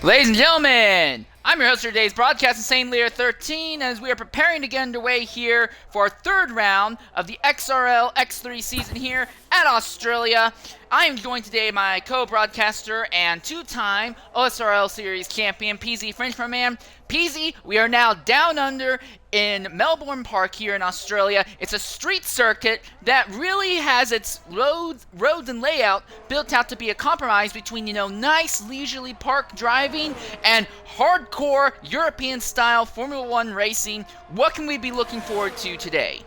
Ladies and gentlemen, I'm your host for today's broadcast, Insane Lear 13, as we are preparing to get underway here for our third round of the XRL X3 season here at Australia. I am joined today by my co-broadcaster and two-time OSRL Series champion, PZ Frenchman Man. PZ, we are now down under in Melbourne Park here in Australia. It's a street circuit that really has its roads and layout built out to be a compromise between, nice leisurely park driving and hardcore European-style Formula One racing. What can we be looking forward to today?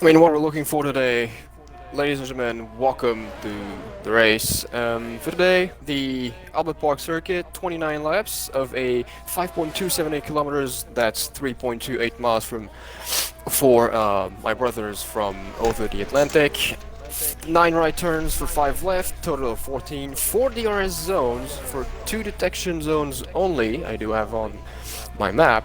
What we're looking for today, ladies and gentlemen, welcome to the race. For today, the Albert Park circuit, 29 laps of a 5.278 kilometers. That's 3.28 miles for my brothers from over the Atlantic. 9 right turns for 5 left, total of 14. 4 DRS zones for 2 detection zones only, I do have on my map.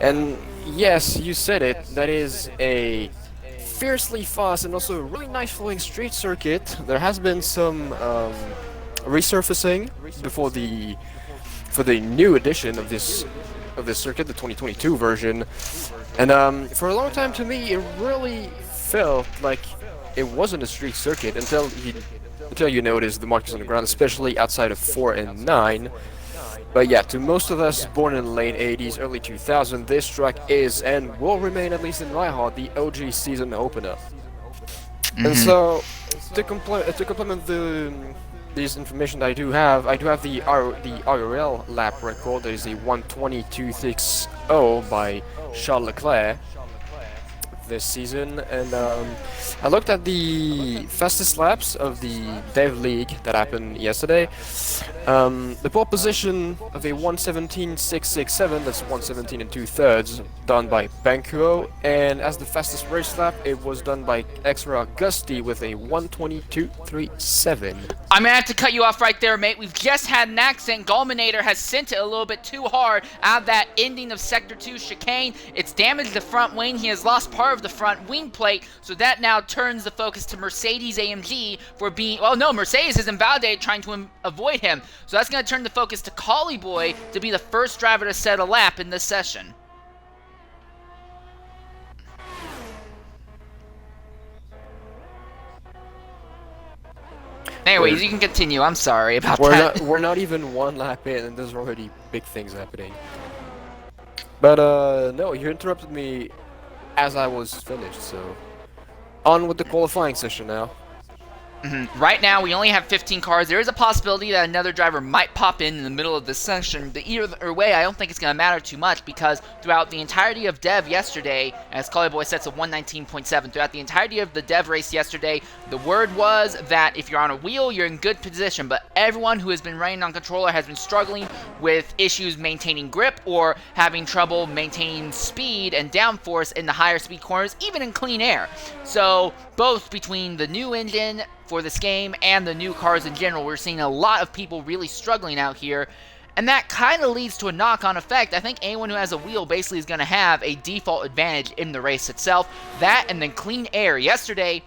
And yes, you said it, that is a fiercely fast and also a really nice flowing street circuit. There has been some resurfacing for the new edition of this circuit, the 2022 version, and for a long time to me it really felt like it wasn't a street circuit until you notice the markings on the ground, especially outside of 4 and 9. But yeah, to most of us born in the late 80s, early 2000s, this track is and will remain, at least in my heart, the OG season opener. And so, to complement this information that I do have the IRL lap record. That is a 1:22.60 by Charles Leclerc this season, and I looked at the fastest laps of the Dev League that happened yesterday. The pole position of a 1:17.667, that's 1:17 and 2/3, done by Banquo, and as the fastest race lap, it was done by Exra Augusti with a 1:22.37. I'm gonna have to cut you off right there, mate. We've just had an accident. Gulminator has sent it a little bit too hard out of that ending of Sector 2 chicane. It's damaged the front wing. He has lost part of the front wing plate, so that now turns the focus to Mercedes AMG for being... Well, no, Mercedes is invalidated trying to avoid him. So that's going to turn the focus to Collie Boy to be the first driver to set a lap in this session. Anyways, you can continue. I'm sorry about that. We're not even one lap in, and there's already big things happening. But no, you interrupted me as I was finished, so on with the qualifying session now. Right now, we only have 15 cars. There is a possibility that another driver might pop in the middle of this session. But either way, I don't think it's going to matter too much, because throughout the entirety of Dev yesterday, as Collie Boy sets a 119.7, throughout the entirety of the Dev race yesterday, the word was that if you're on a wheel, you're in good position. But everyone who has been running on controller has been struggling with issues maintaining grip or having trouble maintaining speed and downforce in the higher speed corners, even in clean air. So both between the new engine for this game and the new cars in general, we're seeing a lot of people really struggling out here, and that kind of leads to a knock-on effect. I think anyone who has a wheel basically is going to have a default advantage in the race itself. That and then clean air. Yesterday,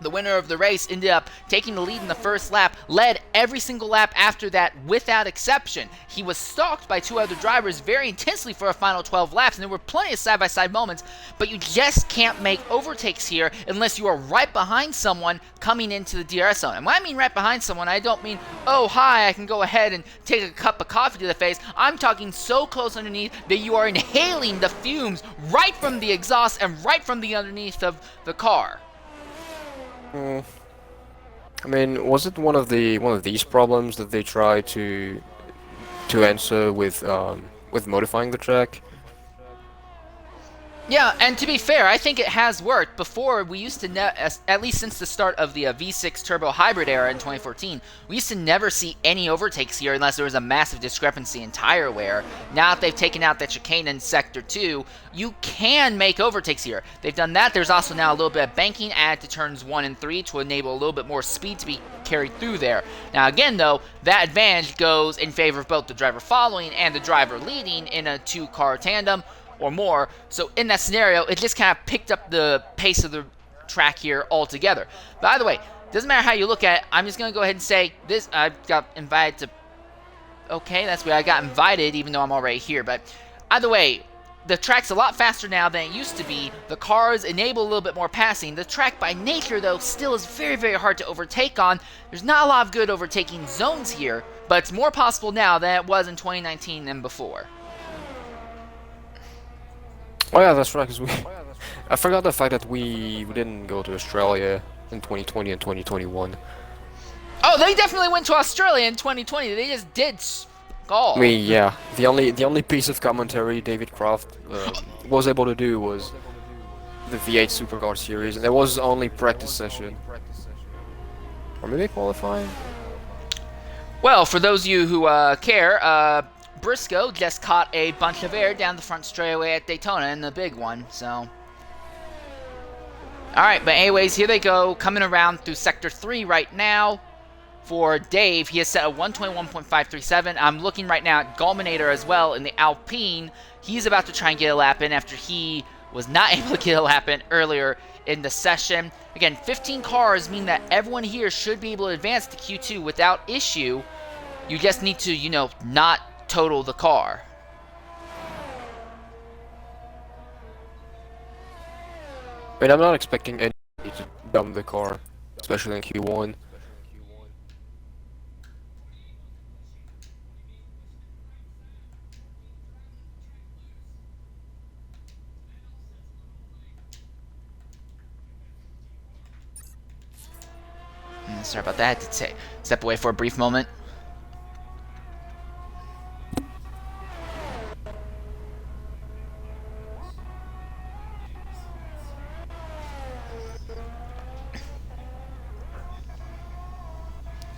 the winner of the race ended up taking the lead in the first lap, led every single lap after that without exception. He was stalked by 2 other drivers very intensely for a final 12 laps, and there were plenty of side-by-side moments, but you just can't make overtakes here unless you are right behind someone coming into the DRS zone. And when I mean right behind someone, I don't mean, oh, hi, I can go ahead and take a cup of coffee to the face. I'm talking so close underneath that you are inhaling the fumes right from the exhaust and right from the underneath of the car. I mean, was it one of these problems that they tried to answer with modifying the track? Yeah, and to be fair, I think it has worked. Before, we used to, at least since the start of the V6 turbo hybrid era in 2014, we used to never see any overtakes here unless there was a massive discrepancy in tire wear. Now that they've taken out that chicane in Sector 2, you can make overtakes here. They've done that. There's also now a little bit of banking added to turns 1 and 3 to enable a little bit more speed to be carried through there. Now again though, that advantage goes in favor of both the driver following and the driver leading in a 2-car tandem or more. So in that scenario, it just kind of picked up the pace of the track here altogether. By the way, doesn't matter how you look at it, I'm just going to go ahead and say this. I got invited to Okay, that's where I got invited, even though I'm already here. But either way, the track's a lot faster now than it used to be. The cars enable a little bit more passing. The track by nature, though, still is very, very hard to overtake on. There's not a lot of good overtaking zones here, but it's more possible now than it was in 2019 and before. Oh yeah, that's right. 'Cause I forgot the fact that we didn't go to Australia in 2020 and 2021. Oh, they definitely went to Australia in 2020. They just did. I mean, yeah. The only piece of commentary David Croft was able to do was the V8 Supercar Series, and there was only practice session, or maybe qualifying. Well, for those of you who care, Briscoe just caught a bunch of air down the front straightaway at Daytona in the big one, so. Alright, but anyways, here they go, coming around through Sector 3 right now. For Dave, he has set a 121.537. I'm looking right now at Gulminator as well in the Alpine. He's about to try and get a lap in after he was not able to get a lap in earlier in the session. Again, 15 cars mean that everyone here should be able to advance to Q2 without issue. You just need to, you know, not total the car. I mean, I'm not expecting anybody to dump the car, especially in Q1. Sorry about that. I had to step away for a brief moment.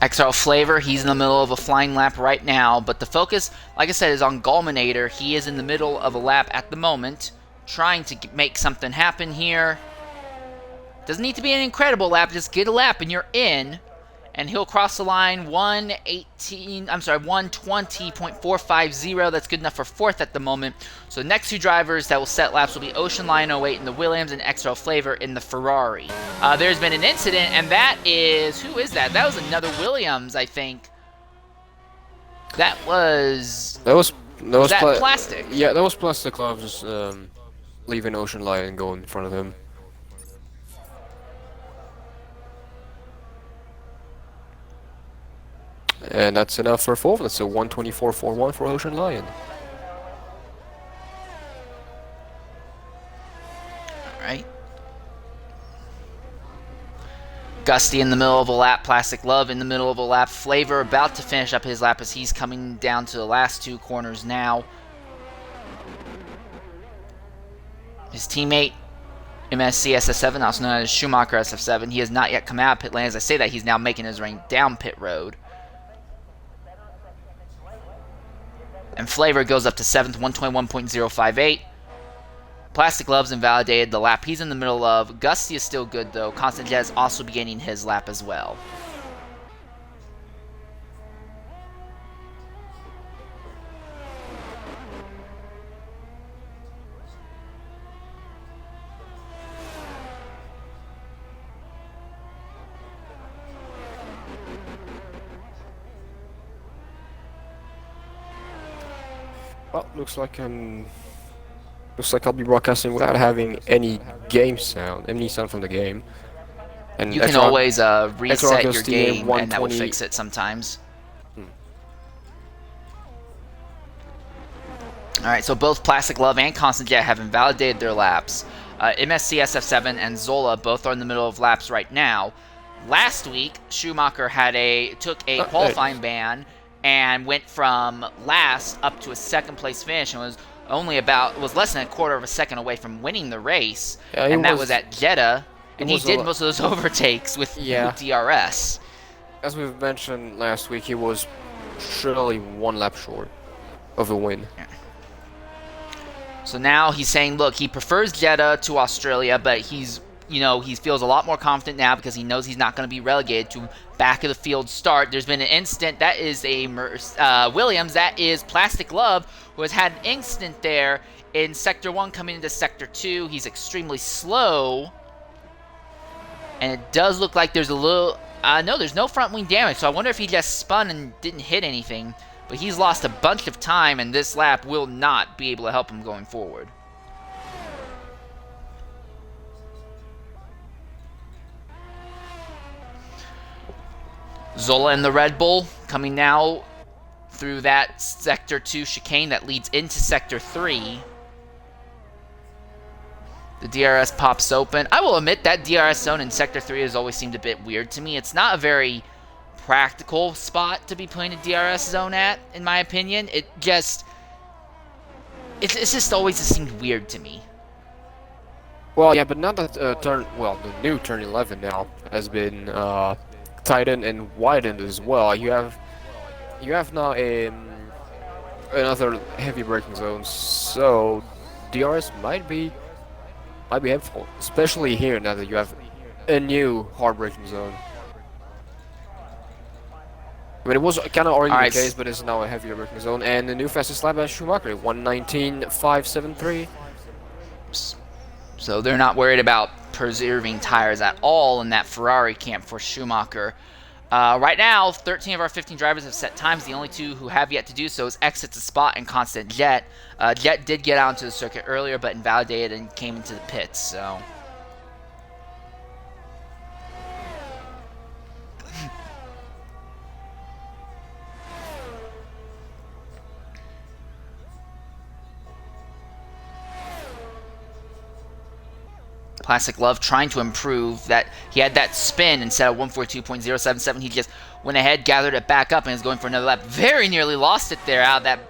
XRL Flavor, he's in the middle of a flying lap right now, but the focus, like I said, is on Gulminator. He is in the middle of a lap at the moment, trying to make something happen here. Doesn't need to be an incredible lap, just get a lap and you're in. And he'll cross the line 120.450. That's good enough for fourth at the moment. So the next two drivers that will set laps will be Ocean Lion 08 in the Williams and XRL Flavor in the Ferrari. There's been an incident, and that is, who is that? That was another Williams, I think. That was that Plastic? Yeah, that was Plastic Love just leaving Ocean Lion and going in front of him. And that's enough for fourth. That's a 124.41 for Ocean Lion. Alright. Gusty in the middle of a lap. Plastic Love in the middle of a lap. Flavor about to finish up his lap as he's coming down to the last two corners now. His teammate, MSC SF7, also known as Schumacher SF7, he has not yet come out of pit lane. As I say that, he's now making his way down pit road. And Flavor goes up to 7th, 121.058. Plastic Love's invalidated the lap he's in the middle of. Gusty is still good, though. Constant Jet is also beginning his lap as well. Well, looks like I'll be broadcasting without having any game sound, any sound from the game. And you can always reset your game, and that will fix it sometimes. Alright, so both Plastic Love and Constant Jet have invalidated their laps. MSC SF7 and Zola both are in the middle of laps right now. Last week, Schumacher took a qualifying ban and went from last up to a second place finish and was less than a quarter of a second away from winning the race. Yeah, and that was at Jeddah, and he did most of those overtakes with DRS. As we've mentioned last week, he was surely one lap short of a win. Yeah. So now he's saying, look, he prefers Jeddah to Australia, but he feels a lot more confident now because he knows he's not going to be relegated to back of the field start. There's been an incident. That is a Williams. That is Plastic Love, who has had an incident there in Sector 1 coming into Sector 2. He's extremely slow. And it does look like there's a little... no, there's no front wing damage, so I wonder if he just spun and didn't hit anything. but he's lost a bunch of time, and this lap will not be able to help him going forward. Zola and the Red Bull coming now through that Sector 2 chicane that leads into Sector 3. The DRS pops open. I will admit that DRS zone in Sector 3 has always seemed a bit weird to me. It's not a very practical spot to be playing a DRS zone at, in my opinion. It's just always seemed weird to me. Well, yeah, but now that the new turn 11 now has been tightened and widened as well. You have now another heavy braking zone, so DRS might be helpful, especially here now that you have a new hard braking zone. I mean, it was kind of already the case, but it's now a heavier braking zone, and the new fastest lap by Schumacher, 1:19.573. So they're not worried about preserving tires at all in that Ferrari camp for Schumacher. Right now, 13 of our 15 drivers have set times. The only two who have yet to do so is Exit the Spot and Constant Jet. Jet did get out into the circuit earlier, but invalidated and came into the pits, so... Plastic Love trying to improve that. He had that spin instead of 142.077. He just went ahead, gathered it back up, and is going for another lap. Very nearly lost it there out of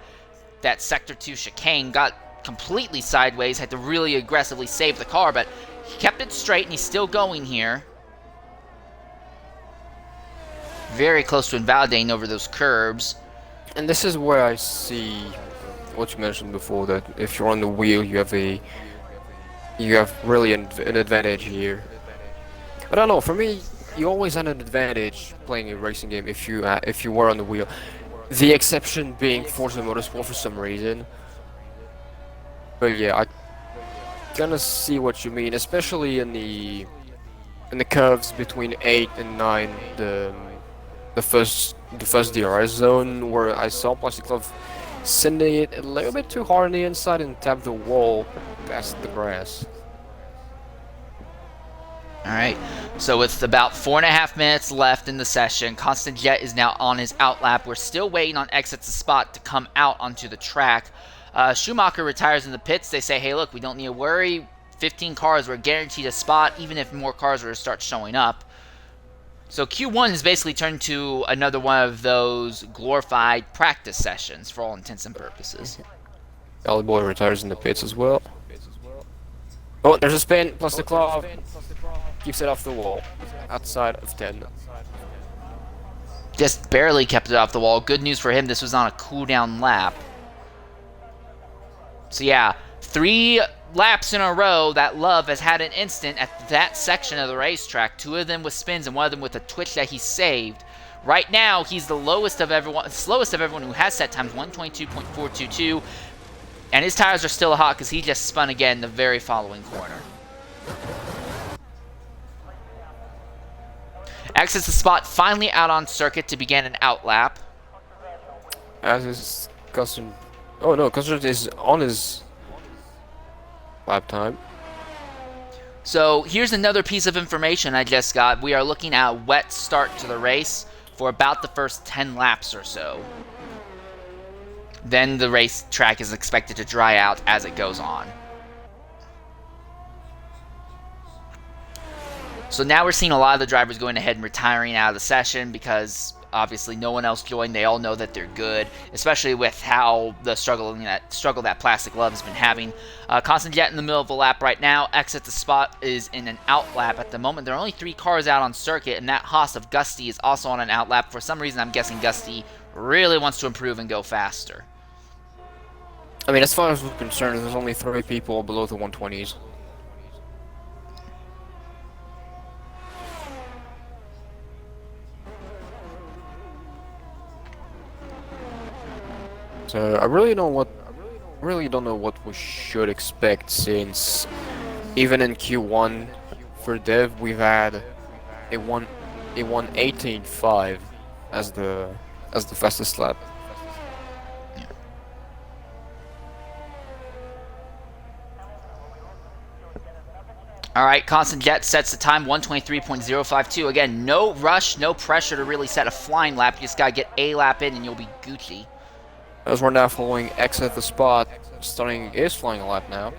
that Sector 2 chicane. Got completely sideways, had to really aggressively save the car, but he kept it straight, and he's still going here. Very close to invalidating over those curbs. And this is where I see what you mentioned before, that if you're on the wheel, you have really an advantage here. I don't know, for me, you always had an advantage playing a racing game if you were on the wheel. The exception being Forza Motorsport for some reason. But yeah, I kind of see what you mean, especially in the curves between 8 and 9, the first DRS zone, where I saw Plastic Love sending it a little bit too hard on the inside and tap the wall past the grass. Alright, so with about 4.5 minutes left in the session, Constant Jet is now on his out lap. We're still waiting on Exit the Spot to come out onto the track. Schumacher retires in the pits. They say, hey look, we don't need to worry. 15 cars, we're guaranteed a spot, even if more cars were to start showing up. So Q1 has basically turned to another one of those glorified practice sessions for all intents and purposes. Valley Boy retires in the pits as well. Oh, there's a spin, Plastic Love keeps it off the wall, outside of 10. Just barely kept it off the wall. Good news for him, this was on a cool-down lap. So yeah, 3 laps in a row that Love has had an instant at that section of the racetrack. 2 of them with spins and 1 of them with a twitch that he saved. Right now, he's the slowest of everyone who has set times, 122.422. And his tires are still hot because he just spun again the very following corner. Exits the Spot finally out on circuit to begin an out lap. As is Custom. Oh no, Custom is on his lap time. So here's another piece of information I just got. We are looking at a wet start to the race for about the first 10 laps or so. Then the racetrack is expected to dry out as it goes on. So now we're seeing a lot of the drivers going ahead and retiring out of the session because obviously no one else joined. They all know that they're good, especially with how the struggle that Plastic Love has been having. Constant Jet in the middle of the lap right now. Exit the Spot is in an out lap at the moment. There are only 3 cars out on circuit, and that Haas of Gusty is also on an out lap. For some reason, I'm guessing Gusty really wants to improve and go faster. I mean, as far as we're concerned, there's only 3 people below the 120s. So I really don't know what we should expect, since even in Q1 for Dev we've had a 1:18.5 as the fastest lap. All right, Constant Jet sets the time 1:23.052. Again, no rush, no pressure to really set a flying lap. You just gotta get a lap in and you'll be Gucci. As we're now following X at the spot, Stunning is flying a lap now.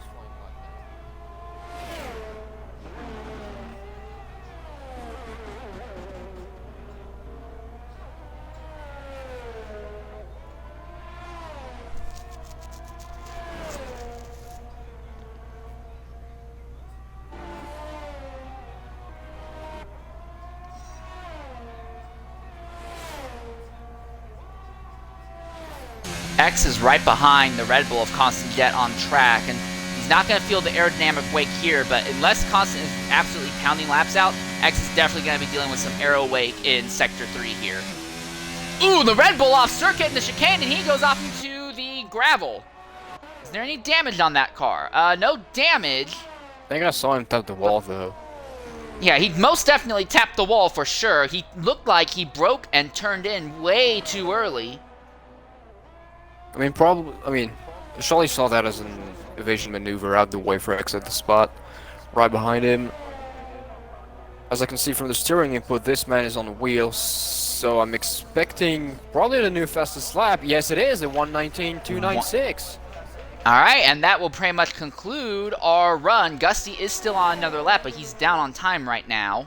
X is right behind the Red Bull of Constant Jet on track, and he's not going to feel the aerodynamic wake here, but unless Constant is absolutely pounding laps out, X is definitely going to be dealing with some aero wake in Sector 3 here. Ooh, the Red Bull off circuit in the chicane, and he goes off into the gravel. Is there any damage on that car? No damage. I think I saw him tap the wall though. Yeah, he most definitely tapped the wall for sure. He looked like he broke and turned in way too early. Charlie saw that as an evasion maneuver out the way for X at the spot. Right behind him. As I can see from the steering input, this man is on wheels, so I'm expecting probably the new fastest lap. Yes, it is, a 1:19.296. Alright, and that will pretty much conclude our run. Gusty is still on another lap, but he's down on time right now.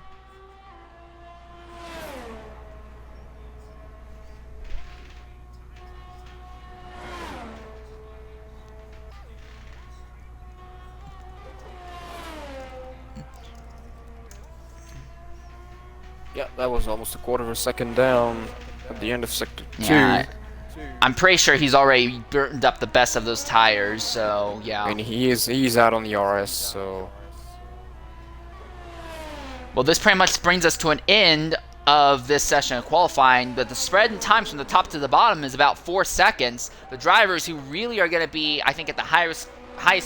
Yeah, that was almost a quarter of a second down at the end of Sector 2. Yeah, I'm pretty sure he's already burned up the best of those tires, so yeah. I mean, he's out on the RS, so... Well, this pretty much brings us to an end of this session of qualifying, but the spread in times from the top to the bottom is about 4 seconds. The drivers who really are going to be, I think, at the highest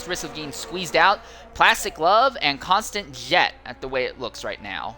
risk of getting squeezed out, Plastic Glove and Constant Jet, at the way it looks right now.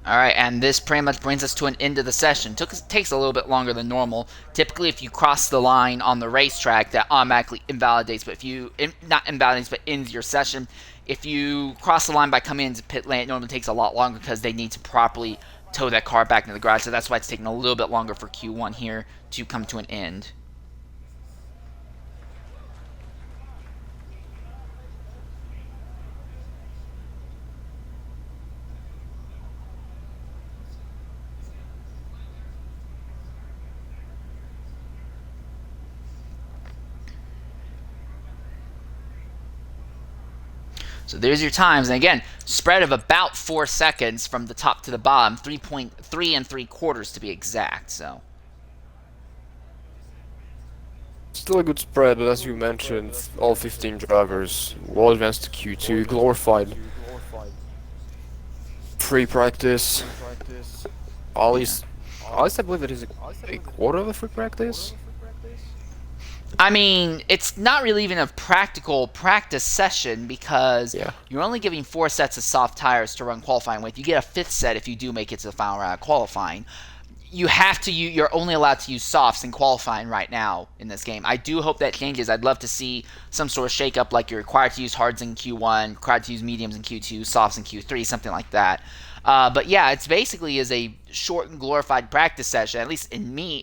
Alright, and this pretty much brings us to an end of the session. Takes a little bit longer than normal. Typically, if you cross the line on the racetrack, that automatically invalidates, but if you, not invalidates, but ends your session. If you cross the line by coming into pit lane, it normally takes a lot longer because they need to properly tow that car back into the garage, so that's why it's taking a little bit longer for Q1 here to come to an end. So there's your times, and again, spread of about 4 seconds from the top to the bottom, 3.3 3/4 to be exact. So still a good spread, but as you mentioned, all 15 drivers will advance to Q2, glorified free practice. At least I believe it is a quarter of a free practice. I mean, it's not really even a practical practice session because you're only giving 4 sets of soft tires to run qualifying with. You get a 5th set if you do make it to the final round of qualifying. You're only allowed to use softs in qualifying right now in this game. I do hope that changes. I'd love to see some sort of shake-up, like you're required to use hards in Q1, required to use mediums in Q2, softs in Q3, something like that. But yeah, it's basically is a short and glorified practice session, at least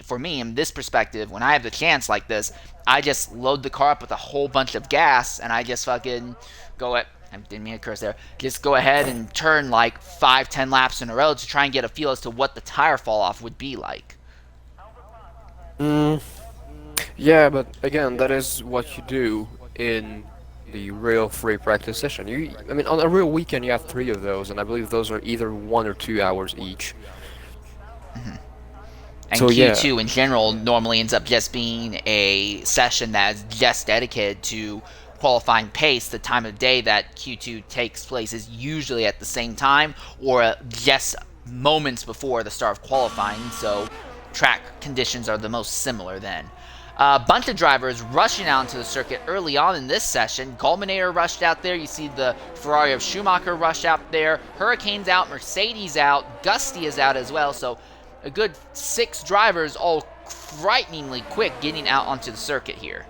for me, in this perspective. When I have the chance like this, I just load the car up with a whole bunch of gas, and I just fucking go at, I didn't mean to curse there, just go ahead and turn like 5-10 laps in a row to try and get a feel as to what the tire fall off would be like. Yeah, but again, that is what you do in the real free practice session. I mean, on a real weekend you have 3 of those, and I believe those are either 1 or 2 hours each. And So, yeah. Q2 in general normally ends up just being a session that's just dedicated to qualifying pace. The time of day that Q2 takes place is usually at the same time or just moments before the start of qualifying, so track conditions are the most similar then. A bunch of drivers rushing out into the circuit early on in this session. Gulminator rushed out there. You see the Ferrari of Schumacher rush out there. Hurricane's out. Mercedes out. Gusty is out as well. So a good 6 drivers, all frighteningly quick, getting out onto the circuit here.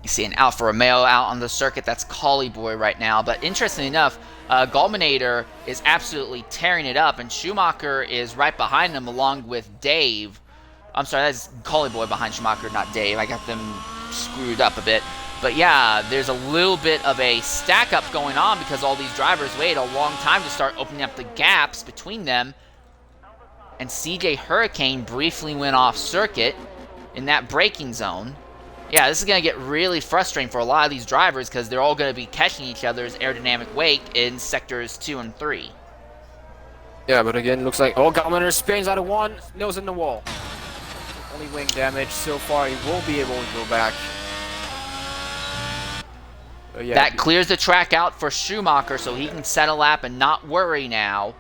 You see an Alfa Romeo out on the circuit. That's Collie Boy right now. But interestingly enough, Gulminator is absolutely tearing it up, and Schumacher is right behind him along with Dave. I'm sorry, that's Collie Boy behind Schumacher, not Dave. I got them screwed up a bit. But yeah, there's a little bit of a stack up going on because all these drivers wait a long time to start opening up the gaps between them. And CJ Hurricane briefly went off circuit in that braking zone. Yeah, this is going to get really frustrating for a lot of these drivers because they're all going to be catching each other's aerodynamic wake in sectors 2 and 3. Yeah, but again, looks like Gulminator spins out of 1, nose in the wall. Only wing damage so far. He will be able to go back. Yeah, that clears the track out for Schumacher so he can set a lap and not worry now.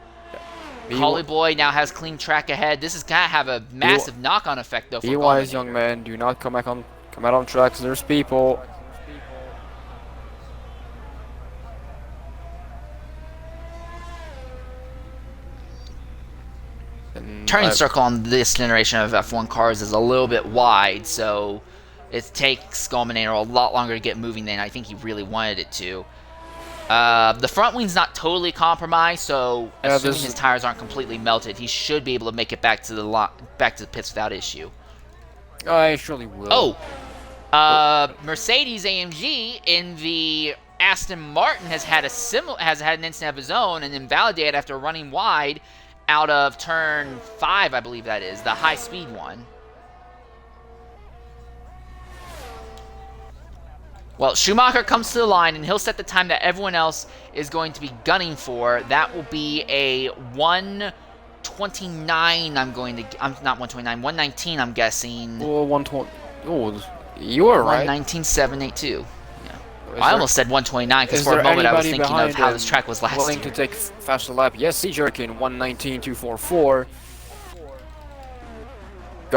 Collie Boy now has clean track ahead. This is going to have a massive knock-on effect though for Be wise, young man. Do not come out on tracks. There's people. Turning circle on this generation of F1 cars is a little bit wide, so it takes Gulminator a lot longer to get moving than I think he really wanted it to. The front wing's not totally compromised, so assuming his tires aren't completely melted, he should be able to make it back to the pits without issue. I surely will. Mercedes AMG in the Aston Martin has had an incident of his own and invalidated after running wide out of turn 5, I believe that is, the high-speed one. Well, Schumacher comes to the line, and he'll set the time that everyone else is going to be gunning for. That will be a 1:29. I'm not 1:29. 1:19. I'm guessing. Well, 1:20. Oh, you were right. 1:19.782. I almost said 1:29 because for a moment I was thinking of how this track was last year. Willing to take faster lap? Yes, CJ Hurricane 1:19.244.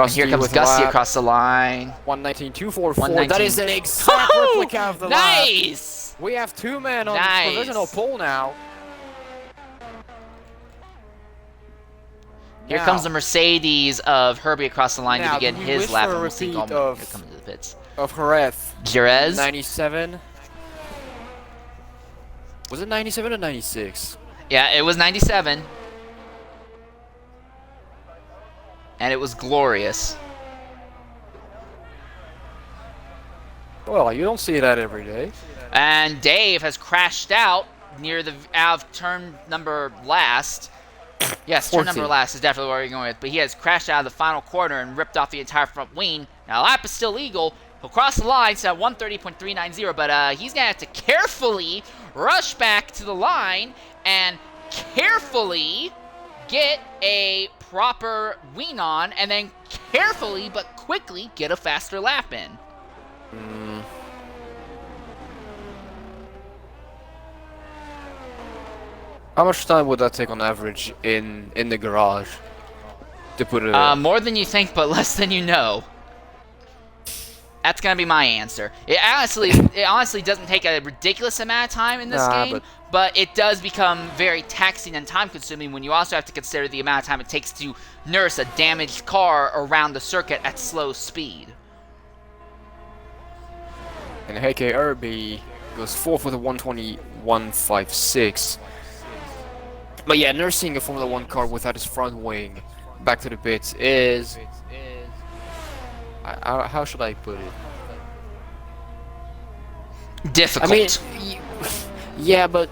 Here comes Gusty across the line. 1:19.244. That is an exact replica of the lap. Nice! We have 2 men on the provisional pole now. Here comes the Mercedes of Herbie across the line to begin his lap. And we'll see Gulminator here coming to the pits. Of Jerez. Jerez? 97. Was it 97 or 96? Yeah, it was 97. And it was glorious. Well, you don't see that every day. And Dave has crashed out near the turn number last. Yes, 14. Turn number last is definitely what we're going with. But he has crashed out of the final corner and ripped off the entire front wing. Now, lap is still legal. He'll cross the line at 1:30.390, but he's going to have to carefully rush back to the line and carefully get a proper wing on, and then carefully but quickly get a faster lap in. How much time would that take on average in the garage to put it? More than you think, but less than you know. That's gonna be my answer. It honestly doesn't take a ridiculous amount of time in this game, but it does become very taxing and time-consuming when you also have to consider the amount of time it takes to nurse a damaged car around the circuit at slow speed. And HK Herbie goes 4th with a 1:21.56. But yeah, nursing a Formula One car without its front wing back to the pits is. How should I put it? Difficult. I mean, yeah, but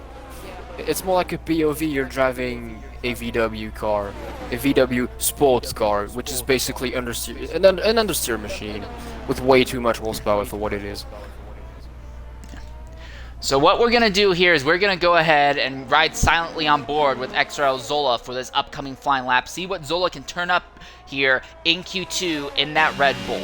it's more like a POV. You're driving a VW car, a VW sports car, which is basically an understeer machine with way too much horsepower for what it is. So what we're going to do here is we're going to go ahead and ride silently on board with XRL Zola for this upcoming flying lap. See what Zola can turn up here in Q2 in that Red Bull.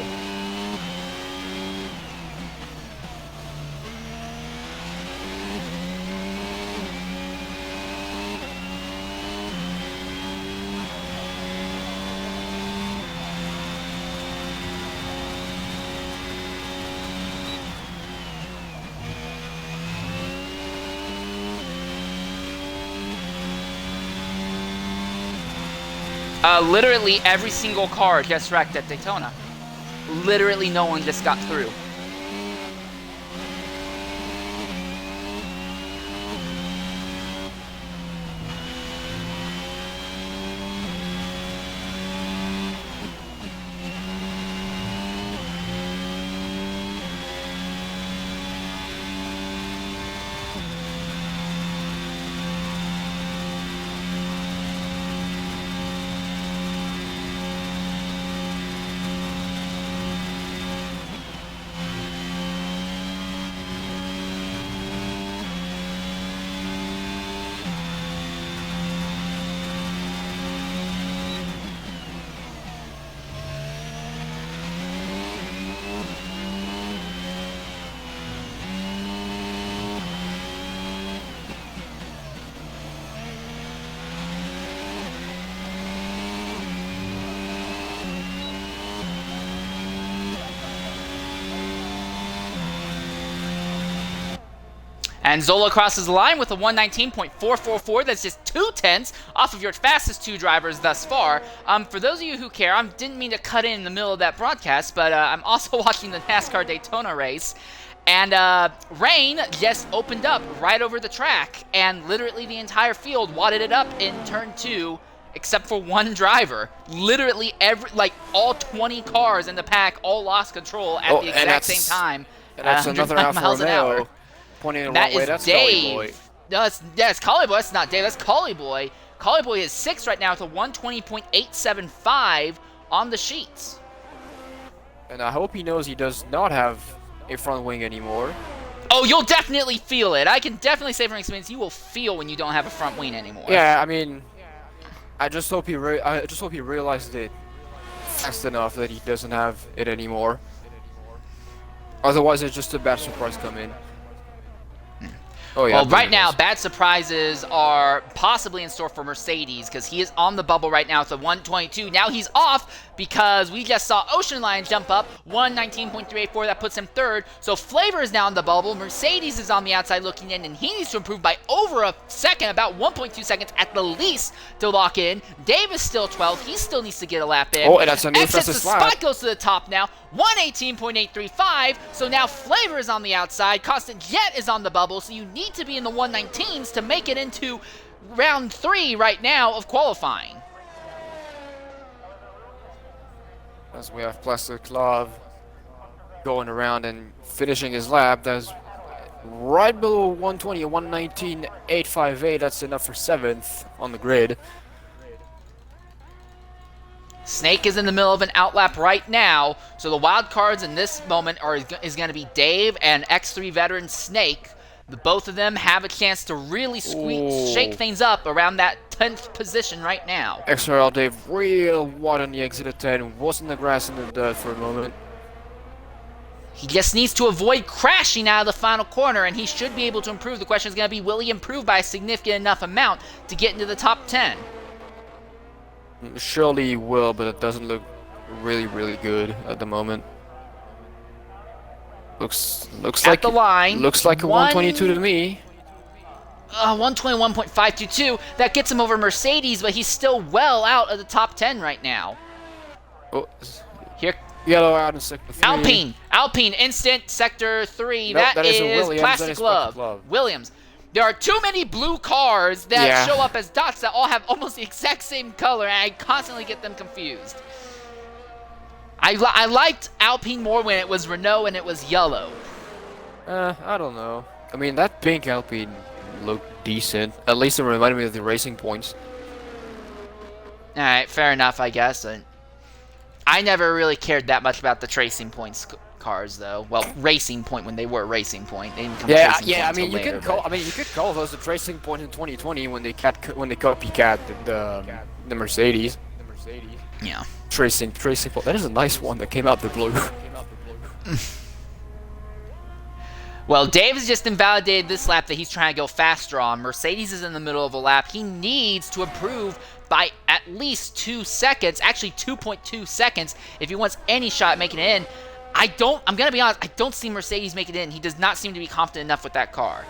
Literally every single car gets wrecked at Daytona. Literally no one just got through. And Zola crosses the line with a 119.444. That's just 2/10 off of your fastest two drivers thus far. For those of you who care, I didn't mean to cut in the middle of that broadcast, but I'm also watching the NASCAR Daytona race. And rain just opened up right over the track, and literally the entire field wadded it up in turn 2, except for one driver. Literally all 20 cars in the pack all lost control at the exact same time. And that's another Alfa Romeo pointing the wrong way. That's Dave. Collie Boy. No, it's Collie Boy. That's not Dave. That's Collie Boy. Collie Boy is 6th right now with a 120.875 on the sheets. And I hope he knows he does not have a front wing anymore. Oh, you'll definitely feel it. I can definitely say from experience, you will feel when you don't have a front wing anymore. Yeah, I mean, I just hope he realized it fast enough that he doesn't have it anymore. Otherwise, it's just a bad surprise come in. Oh, yeah, well, right now, bad surprises are possibly in store for Mercedes because he is on the bubble right now with a 122. Now he's off because we just saw Ocean Lion jump up 119.384. That puts him 3rd. So Flavor is now on the bubble. Mercedes is on the outside looking in, and he needs to improve by over a second, about 1.2 seconds at the least to lock in. Dave is still 12th. He still needs to get a lap in. Oh, and that's a new Exits the fastest spot, lap. goes to the top now. 118.835. So now Flavor is on the outside. Constant Jet is on the bubble. So you need to be in the 119s to make it into round 3 right now of qualifying. As we have Plastic Love going around and finishing his lap. That's right below 120, 119.858. That's enough for 7th on the grid. Snake is in the middle of an outlap right now, so the wild cards in this moment is going to be Dave and X3 veteran Snake. Both of them have a chance to really shake things up around that 10th position right now. XRL Dave real wide on the exit of 10, was in the grass in the dirt for a moment. He just needs to avoid crashing out of the final corner, and he should be able to improve. The question is going to be, will he improve by a significant enough amount to get into the top 10? Surely he will, but it doesn't look really good at the moment. Looks at like the line. Looks like a 122 to me. 121.522. That gets him over Mercedes, but he's still well out of the top 10 right now. Oh, here. Yellow out in sector 3. Alpine, instant sector 3. Nope, that is Williams. Plastic Love. Williams. There are too many blue cars that Yeah. show up as dots that all have almost the exact same color, and I constantly get them confused. I liked Alpine more when it was Renault and it was yellow. I don't know. I mean, that pink Alpine looked decent. At least it reminded me of the Racing Points. Alright, fair enough, I guess. I never really cared that much about the Racing Points cars, though. Well, Racing Point when they were Racing Point. They didn't become Yeah, Racing yeah. I Point mean, until you later, could call. but- I mean, you could call those the Racing Point in 2020 when they copycat the Mercedes. Yeah. Racing Point. That is a nice one that came out the blue. Well, Dave has just invalidated this lap that he's trying to go faster on. Mercedes is in the middle of a lap. He needs to improve by at least 2 seconds, actually 2.2 seconds, if he wants any shot at making it in. I'm going to be honest, I don't see Mercedes making it in. He does not seem to be confident enough with that car.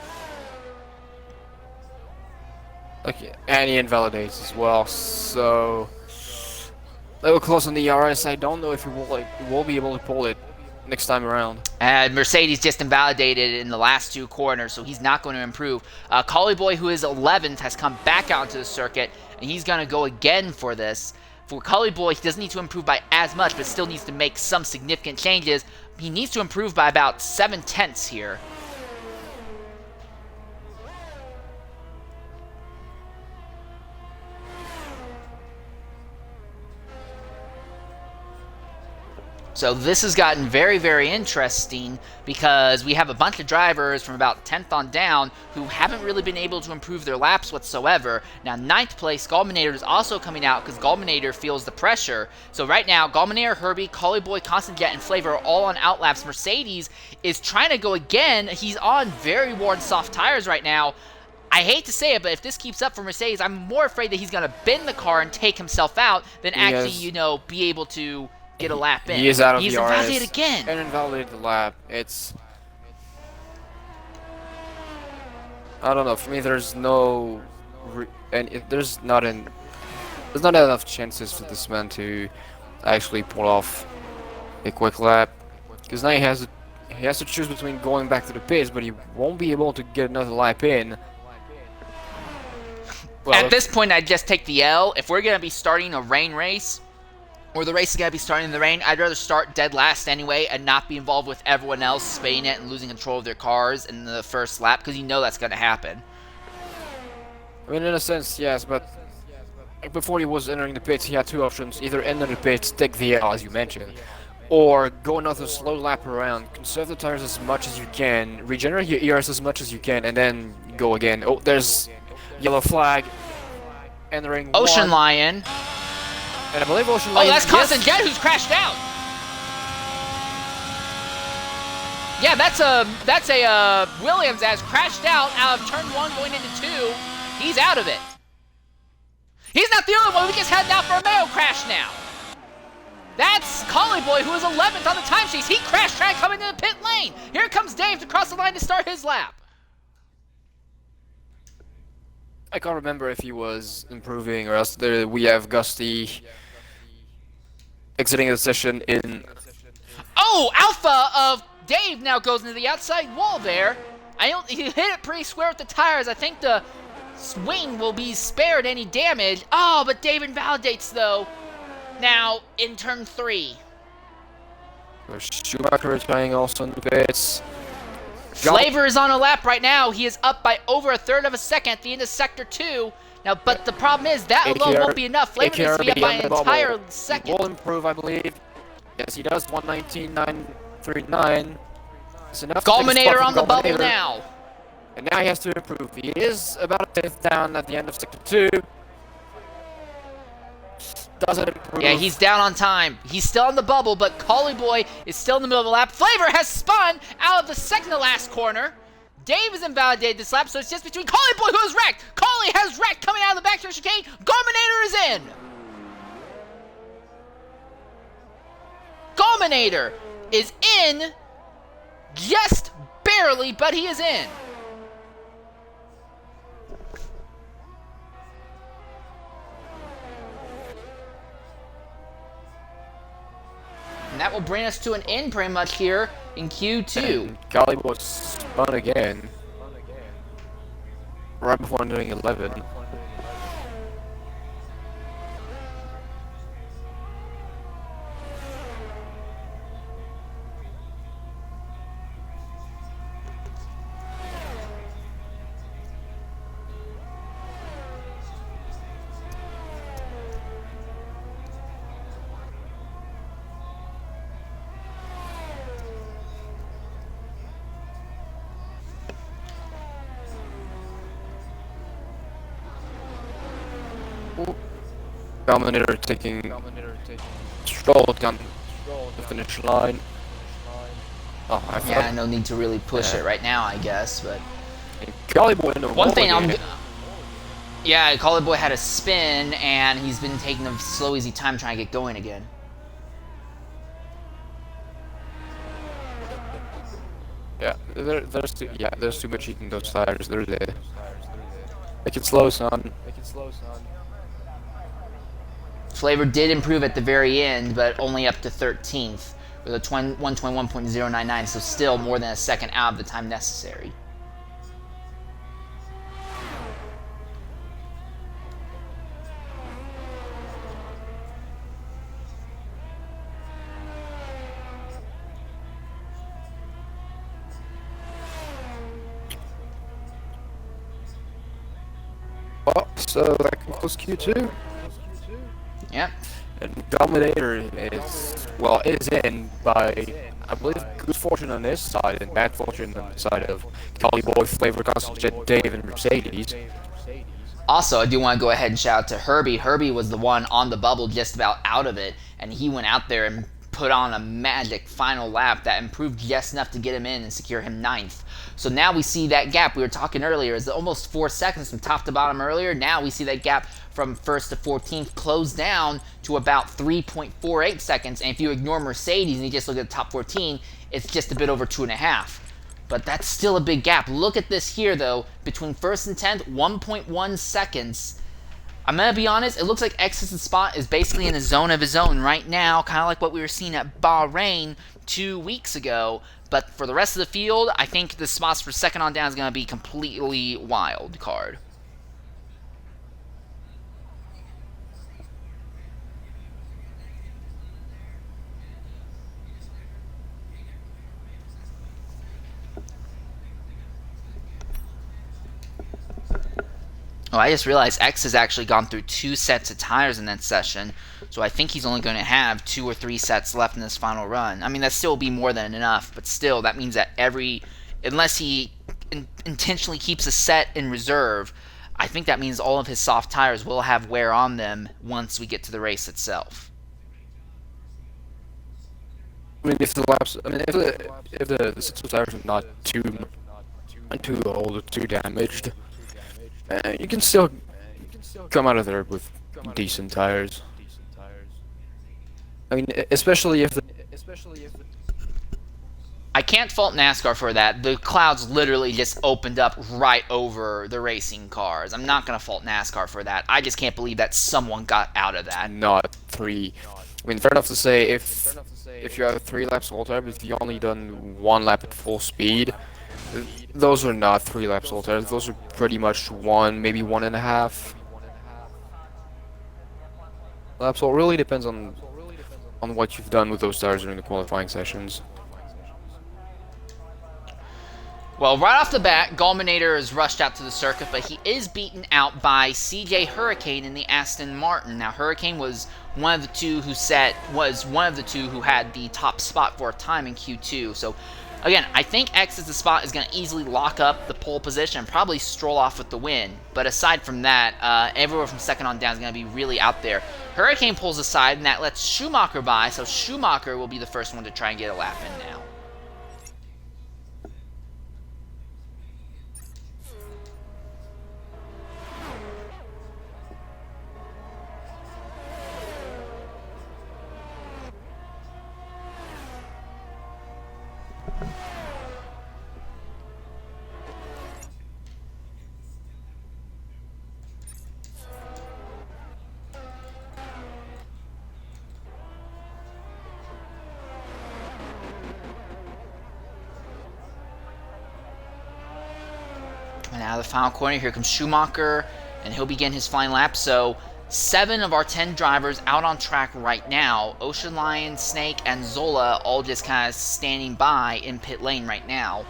Okay, and he invalidates as well. So they were close on the ERS. I don't know if he will be able to pull it next time around. And Mercedes just invalidated in the last 2 corners, so he's not going to improve. Collie Boy, who is 11th, has come back out into the circuit, and he's going to go again for this. For Collie Boy, he doesn't need to improve by as much, but still needs to make some significant changes. He needs to improve by about 7/10 here. So this has gotten very, very interesting because we have a bunch of drivers from about 10th on down who haven't really been able to improve their laps whatsoever. Now, 9th place, Gallminator is also coming out because Gallminator feels the pressure. So right now, Gallminator, Herbie, Collie Boy, Constant Jet, and Flavor are all on outlaps. Mercedes is trying to go again. He's on very worn soft tires right now. I hate to say it, but if this keeps up for Mercedes, I'm more afraid that he's going to bend the car and take himself out than actually, be able to get a lap in. He is out of He's the RS. invalidated again. And invalidated the lap. It's... I don't know. For me, there's no... there's not enough chances for this man to actually pull off a quick lap. Because now he has to choose between going back to the pits, but he won't be able to get another lap in. Well, At this point, I'd just take the L. If we're going to be starting a rain race, or the race is going to be starting in the rain, I'd rather start dead last anyway and not be involved with everyone else spinning it and losing control of their cars in the first lap, because you know that's going to happen. I mean, in a sense, yes, but before he was entering the pits, he had 2 options. Either enter the pits, take the L, as you mentioned, or go another slow lap around, conserve the tires as much as you can, regenerate your ERS as much as you can, and then go again. Oh, there's yellow flag. Entering Ocean one. Lion. And I believe Ocean Oh, Lion... that's Constant Jet who's crashed out. Yeah, that's a Williams that has crashed out of turn 1 going into 2. He's out of it. He's not the only one. We just had out for a Mayo crash now. That's Collie Boy, who is 11th on the timesheets. He crashed trying to come into the pit lane. Here comes Dave to cross the line to start his lap. I can't remember if he was improving or else we have Gusty exiting the session in... Oh, Alpha of Dave now goes into the outside wall there. He hit it pretty square with the tires. I think the swing will be spared any damage. Oh, but Dave invalidates though. Now in turn 3. Schumacher is playing also in the pits. Flavor is on a lap right now. He is up by over 1/3 of a second at the end of Sector 2. Now, but the problem is that alone won't be enough. Flavor needs to be up by an entire second. He will improve, I believe. Yes, he does. 119.939. It's enough. Gallminator on the bubble now. And now he has to improve. He is about a 10th down at the end of Sector 2. Doesn't improve. Yeah, he's down on time. He's still on the bubble, but Collie Boy is still in the middle of the lap. Flavor has spun out of the second to last corner. Dave has invalidated this lap, so it's just between Collie Boy, who has wrecked. Collie has wrecked coming out of the backstretch chicane. Gallminator is in. Gallminator is in just barely, but he is in. And that will bring us to an end pretty much here in Q2. Collie was spun again. right before entering 11. Dominator taking stroll down the finish line. Oh, I Yeah, thought no need to really push it right now, I guess. But Cali Boy in the one thing wall again. yeah, Call Boy had a spin, and he's been taking a slow, easy time trying to get going again. Yeah, there's too much heat in those tires. They're there. Make it slow, son. Flavor did improve at the very end, but only up to 13th with a 121.099, so still more than a second out of the time necessary. Oh, so that concludes Q2. Yep. And Dominator is in by, I believe, good fortune on his side and bad fortune on the side of Cali Boy, Flavor, Constant Jet, Dave, and Mercedes. Also, I do want to go ahead and shout out to Herbie. Herbie was the one on the bubble just about out of it, and he went out there and put on a magic final lap that improved just enough to get him in and secure him 9th. So now we see that gap we were talking earlier is almost 4 seconds from top to bottom earlier. Now we see that gap from 1st to 14th close down to about 3.48 seconds. And if you ignore Mercedes and you just look at the top 14, it's just a bit over 2.5. But that's still a big gap. Look at this here, though. Between 1st and 10th, 1.1 seconds. I'm going to be honest, it looks like X's spot is basically in a zone of his own right now, kind of like what we were seeing at Bahrain 2 weeks ago. But for the rest of the field, I think the spots for second on down is going to be completely wild card. Oh, I just realized X has actually gone through 2 sets of tires in that session, so I think he's only going to have 2 or 3 sets left in this final run. I mean, that still will be more than enough, but still, that means that unless he intentionally keeps a set in reserve, I think that means all of his soft tires will have wear on them once we get to the race itself. I mean, if the sets of tires are not too old or too damaged, you can still come out of there with decent tires. I mean, especially if I can't fault NASCAR for that. The clouds literally just opened up right over the racing cars. I'm not going to fault NASCAR for that. I just can't believe that someone got out of that. not 3. I mean, fair enough to say if you have 3 laps all time, if you only done 1 lap at full speed, those are not 3 laps all time. Those are pretty much 1, maybe 1.5 laps. So it really depends on what you've done with those tires during the qualifying sessions. Well, right off the bat, Gulminator is rushed out to the circuit, but he is beaten out by CJ Hurricane in the Aston Martin. Now, Hurricane was one of the two who had the top spot for a time in Q2. So, again, I think X as the spot is going to easily lock up the pole position and probably stroll off with the win. But aside from that, everywhere from second on down is going to be really out there. Hurricane pulls aside, and that lets Schumacher by, so Schumacher will be the first one to try and get a lap in now. out of the final corner, here comes Schumacher, and he'll begin his flying lap. So 7 of our 10 drivers out on track right now. Ocean Lion, Snake, and Zola all just kind of standing by in pit lane right now.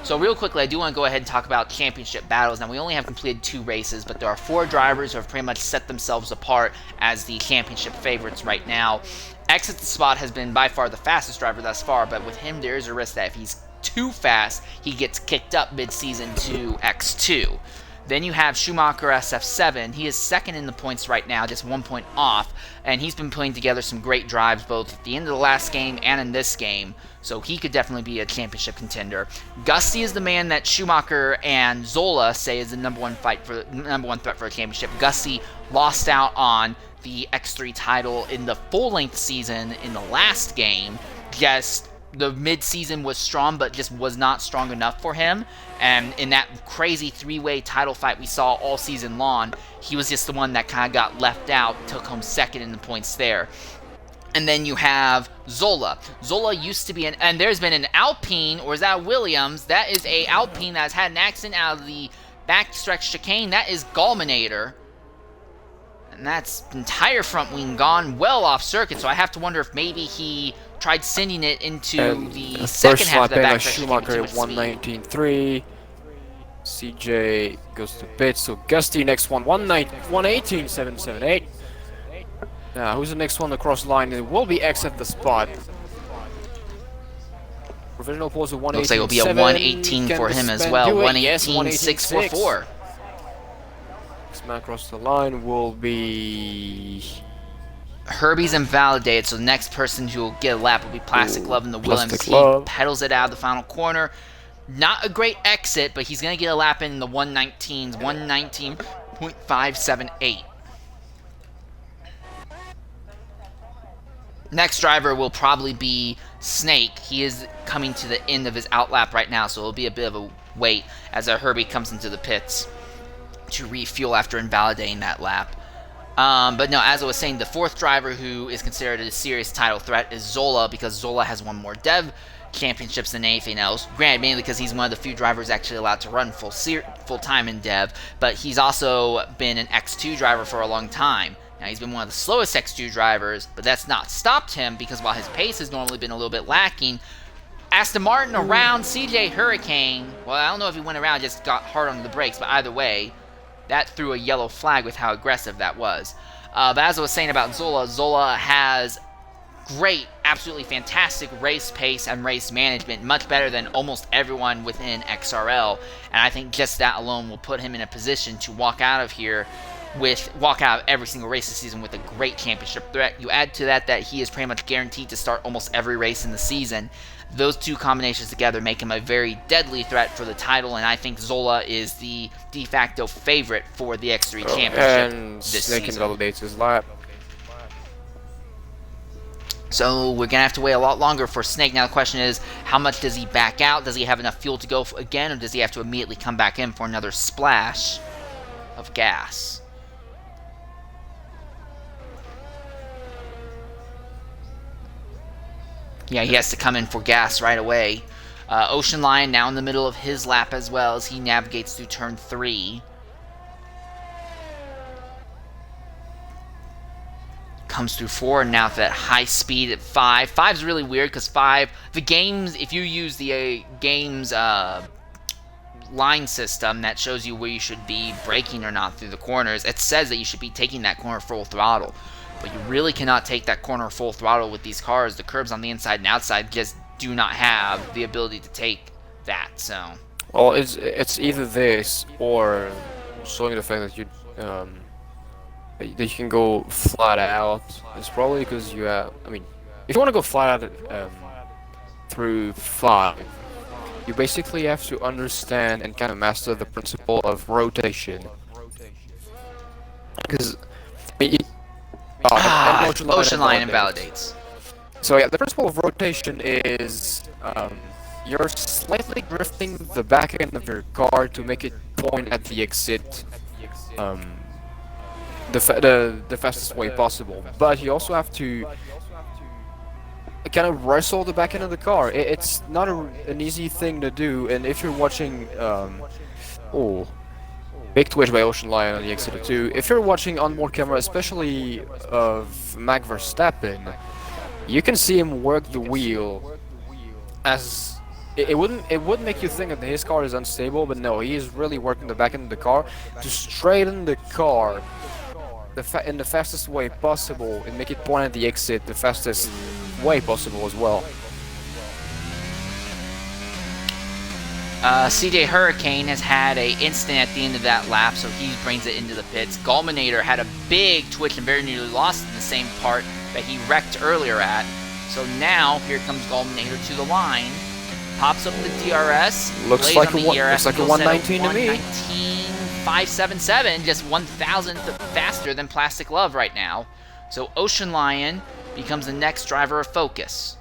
So real quickly, I do want to go ahead and talk about championship battles. Now, we only have completed 2 races, but there are 4 drivers who have pretty much set themselves apart as the championship favorites right now. Exit the Spot has been by far the fastest driver thus far, but with him, there is a risk that if he's too fast, he gets kicked up mid-season to X2. Then you have Schumacher SF7. He is second in the points right now, just 1 point off, and he's been putting together some great drives both at the end of the last game and in this game, so he could definitely be a championship contender. Gusty is the man that Schumacher and Zola say is the number one threat for a championship. Gusty lost out on the X3 title in the full-length season in the last game. Just the mid-season was strong, but just was not strong enough for him. And in that crazy 3-way title fight we saw all season long, he was just the one that kind of got left out, took home second in the points there. And then you have Zola. Zola used to be and there's been an Alpine, or is that a Williams? That is a Alpine that has had an accident out of the backstretch chicane. That is Gallminator. And that's entire front wing gone well off circuit, so I have to wonder if maybe he tried sending it into the second half of the backstretch. Schumacher at 119.3. CJ goes to pit, so Gusty next one, 118.778. Now, who's the next one across the line? It will be Exit the Spot. Provisional pause of 118.7. Looks like it'll be a 118 for him as well. 118.644. Next man across the line will be Herbie's invalidated, so the next person who will get a lap will be Plastic Love in the Williams. Plastic He Love pedals it out of the final corner. Not a great exit, but he's going to get a lap in the 119s, 119.578. Next driver will probably be Snake. He is coming to the end of his outlap right now, so it'll be a bit of a wait as Herbie comes into the pits to refuel after invalidating that lap. But no, as I was saying, the 4th driver who is considered a serious title threat is Zola, because Zola has won more Dev championships than anything else. Granted, mainly because he's one of the few drivers actually allowed to run full time in Dev, but he's also been an X2 driver for a long time. Now, he's been one of the slowest X2 drivers, but that's not stopped him, because while his pace has normally been a little bit lacking, Aston Martin around CJ Hurricane, well, I don't know if he went around, just got hard on the brakes, but either way, that threw a yellow flag with how aggressive that was. But as I was saying about Zola, Zola has great, absolutely fantastic race pace and race management, much better than almost everyone within XRL, and I think just that alone will put him in a position to walk out of every single race this season with a great championship threat. You add to that he is pretty much guaranteed to start almost every race in the season. Those two combinations together make him a very deadly threat for the title, and I think Zola is the de facto favorite for the X3 championship and this Snake season. invalidates his lap. So we're going to have to wait a lot longer for Snake. Now the question is, how much does he back out? Does he have enough fuel to go again, or does he have to immediately come back in for another splash of gas? Yeah, he has to come in for gas right away. Ocean Lion now in the middle of his lap as well as he navigates through turn 3. Comes through 4 and now at that high speed at 5. 5's really weird because 5, the games, if you use the game's line system that shows you where you should be braking or not through the corners, it says that you should be taking that corner full throttle. But you really cannot take that corner full throttle with these cars. The curbs on the inside and outside just do not have the ability to take that. So, well, it's either this or showing the fact that you can go flat out. It's probably because you have. I mean, if you want to go flat out through 5, you basically have to understand and kind of master the principle of rotation. Because Ocean Lion invalidates. So yeah, the principle of rotation is you're slightly drifting the back end of your car to make it point at the exit the fastest way possible. But you also have to kind of wrestle the back end of the car. It's not an easy thing to do, and if you're watching Big twitch by Ocean Lion on the exit 2. If you're watching on more camera, especially of Max Verstappen, you can see him work the wheel as it would make you think that his car is unstable, but no, he is really working the back end of the car to straighten the car in the fastest way possible and make it point at the exit the fastest way possible as well. CJ Hurricane has had a incident at the end of that lap, so he brings it into the pits. Gulminator had a big twitch and very nearly lost in the same part that he wrecked earlier at. So now, here comes Gulminator to the line. Pops up the DRS. Looks like a 119 to me. 119.577, just 1,000th faster than Plastic Love right now. So Ocean Lion becomes the next driver of focus.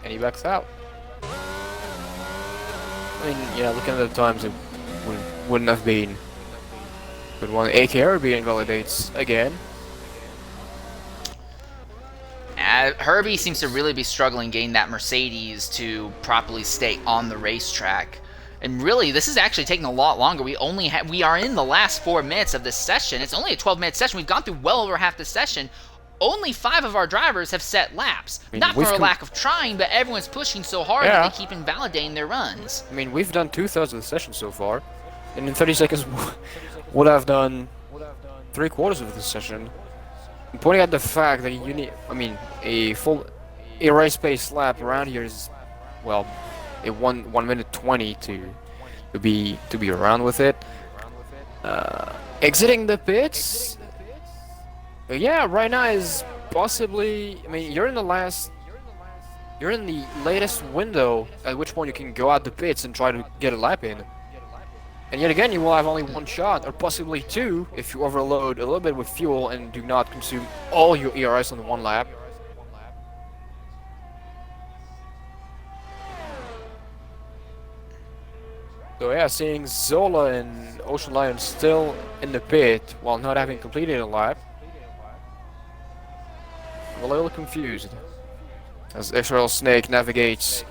And he backs out. I mean, yeah, looking at the times, it wouldn't have been good one. AKR being invalidates again. Herbie seems to really be struggling getting that Mercedes to properly stay on the racetrack. And really, this is actually taking a lot longer. We are in the last 4 minutes of this session. It's only a 12-minute session. We've gone through well over half the session. Only 5 of our drivers have set laps. I mean, not for a lack of trying, but everyone's pushing so hard that they keep invalidating their runs. I mean, we've done 2/3 of the session so far, and in 30 seconds would have done 3/4 of the session. I'm pointing out the fact that you need, I mean, a race pace lap around here is, well, a 1 minute 20 to be around with it. Exiting the pits. Yeah, right now is possibly. I mean, you're in the latest window at which point you can go out the pits and try to get a lap in. And yet again, you will have only 1 shot, or possibly 2, if you overload a little bit with fuel and do not consume all your ERS on 1 lap. So yeah, seeing Zola and Ocean Lion still in the pit while not having completed a lap. I'm a little confused as Israel Snake navigates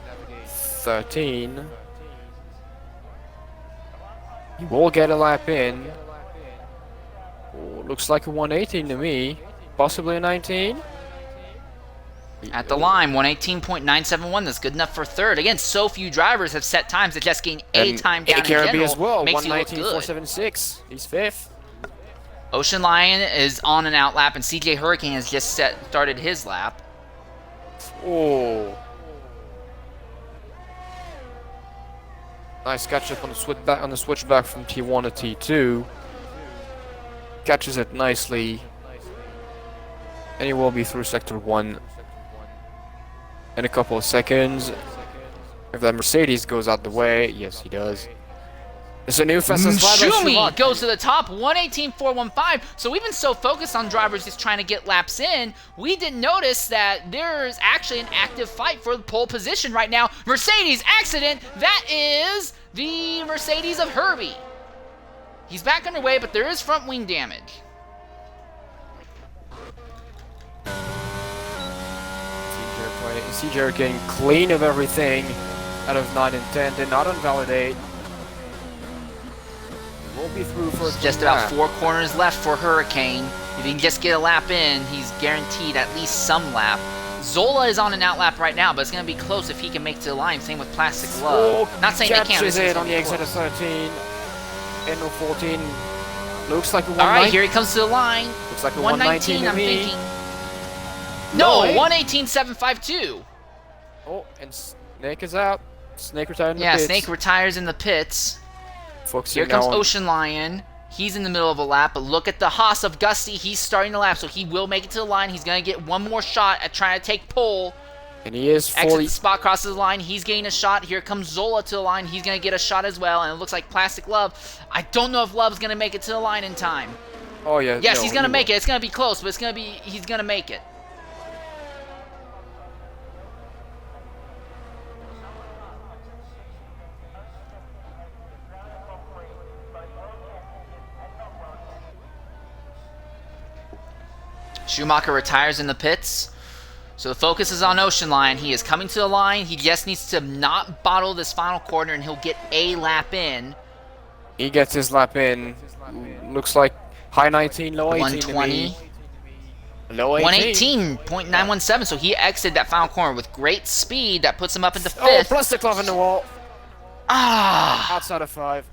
13. He will get a lap in. Oh, looks like a 118 to me, possibly a 19. At the line, 118.971. That's good enough for third. Again, so few drivers have set times that just gain a time down in general as well, makes you look good. 119.476. He's 5th. Ocean Lion is on an out lap, and CJ Hurricane has just started his lap. Oh. Nice catch up on the switchback from T1 to T2. Catches it nicely. And he will be through sector 1 in a couple of seconds. If that Mercedes goes out the way, yes he does. It's a new fastest lap. Schumi goes to the top, 118.415. So we've been so focused on drivers just trying to get laps in, we didn't notice that there's actually an active fight for the pole position right now. Mercedes accident. That is the Mercedes of Herbie. He's back underway, but there is front wing damage. CJ Hurricane clean of everything out of 9 and 10. Did not invalidate. Will be through for just about 4 corners left for Hurricane. If he can just get a lap in, he's guaranteed at least some lap. Zola is on an out lap right now, but it's going to be close if he can make it to the line. Same with Plastic Love. Not saying they can't. Catches it on the exit of 13. End of 14. Looks like a 119. All right, here he comes to the line. Looks like a 119 I'm to me. thinking. No, 118.752. Oh, and Snake is out. Snake retired in the pits. pits. Snake retires in the pits. Focusing Here comes Ocean Lion. He's in the middle of a lap, but look at the Haas of Gusty. He's starting the lap, so he will make it to the line. He's going to get one more shot at trying to take pole. And he is fully... Exit the spot, crosses the line. He's getting a shot. Here comes Zola to the line. He's going to get a shot as well, and it looks like Plastic Love. I don't know if Love's going to make it to the line in time. Oh, yeah. Yes, no, he's going to make it. It's going to be close, but it's going to be... He's going to make it. Schumacher retires in the pits. So the focus is on Ocean Lion. He is coming to the line. He just needs to not bottle this final corner, and he'll get a lap in. He gets his lap in. Looks like high 19, low 18 120. to me. Low 18. 118.917. So he exited that final corner with great speed. That puts him up into Oh, fifth. plastic glove in the wall. Ah! Outside of 5.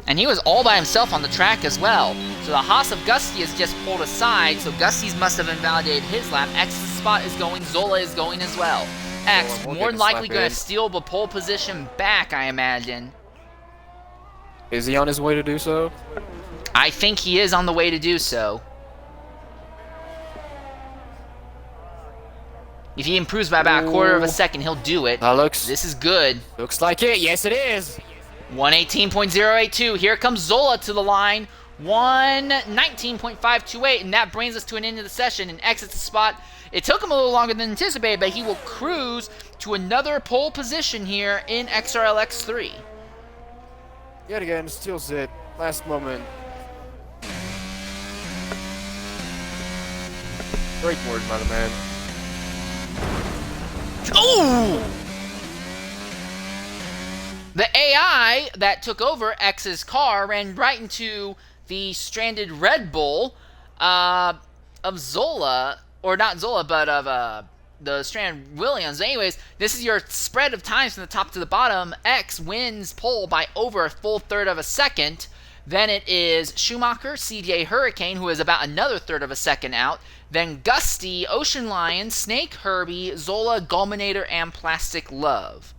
And he was all by himself on the track as well. So the Haas of Gusty is just pulled aside, so Gusty's must have invalidated his lap. X's spot is going, Zola is going as well. X we'll more get than a likely slap going in. to steal the pole position back, I imagine. Is he on his way to do so? I think he is on the way to do so. If he improves by about a quarter of a second, he'll do it. That looks This is good. like it. Yes, it is. 118.082. Here comes Zola to the line. 119.528, and that brings us to an end of the session and exits the spot. It took him a little longer than anticipated, but he will cruise to another pole position here in XRLX3. Yet again, steals it. Last moment. Great word, my man. Ooh! The AI that took over X's car ran right into the stranded Red Bull of Zola, or not Zola, but of the stranded Williams. Anyways, this is your spread of times from the top to the bottom. X wins pole by over a full third of a second. Then it is Schumacher, CJ Hurricane, who is about another third of a second out. Then Gusty, Ocean Lion, Snake Herbie, Zola, Gulminator, and Plastic Love.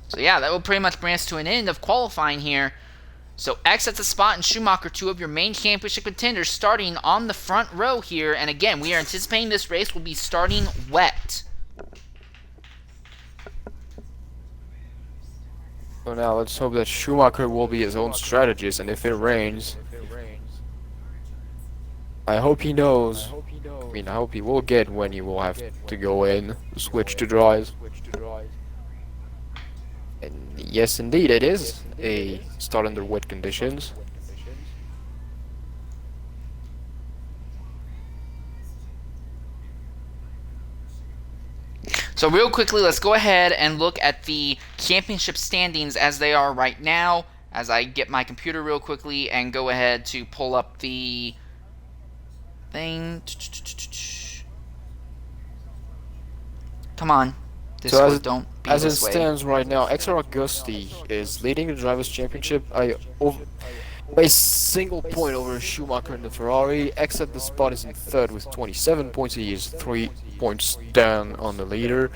So yeah, that will pretty much bring us to an end of qualifying here. So X at the spot and Schumacher, two of your main championship contenders, starting on the front row here. And again, we are anticipating this race will be starting wet. So now let's hope that Schumacher will be his own strategist, and if it rains, I hope he knows. I hope he will get when he will have to go in, switch to dries. And yes, indeed, it is a start under wet conditions. So real quickly, let's go ahead and look at the championship standings as they are right now. As I get my computer real quickly and go ahead to pull up the thing. Come on. Discord, don't be As it this way. stands right now, XR Augusti is leading the Drivers' Championship by a single point over Schumacher in the Ferrari. X at the spot is in third with 27 points. He is 3 points down on the leader.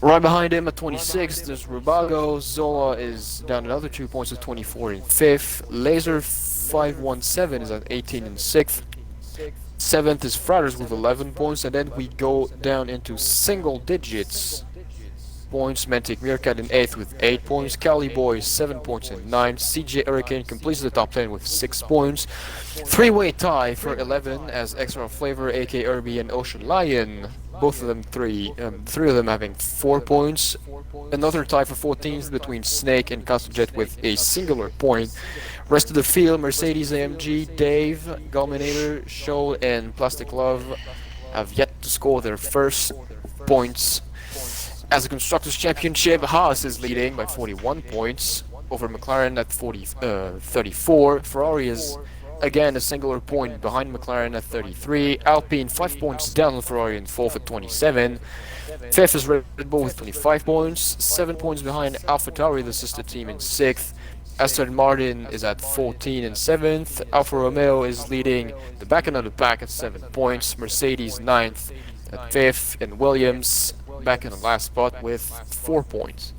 Right behind him at 26, there's Rubago. Zola is down another 2 points at 24 in fifth. Laser 517 is at 18 in sixth. Seventh is Fratters with 11 points, and then we go down into single digits points. Mantic Meerkat in 8th with 8 points. Cali Boy 7 points in 9th. CJ Hurricane completes the top 10 with 6 points. Three-way tie for 11 as Extra Flavor, AK Irby, and Ocean Lion. Both of them three of them having 4 points. Another tie for 14th between Snake and Castlejet with a singular point. Rest of the field, Mercedes AMG, Dave, Gulminator, Shoal, and Plastic Love have yet to score their first points. As a Constructors' Championship, Haas is leading by 41 points over McLaren at 34. Ferrari is again a singular point behind McLaren at 33. Alpine 5 points down on Ferrari in 4th at 27. 5th is Red Bull with 25 points. 7 points behind AlphaTauri, the sister team, in 6th. Aston Martin is at 14 and 7th. Alfa Romeo is leading the back end of the pack at 7 points. Mercedes 9th at 5th. And Williams back in the last spot with 4 points.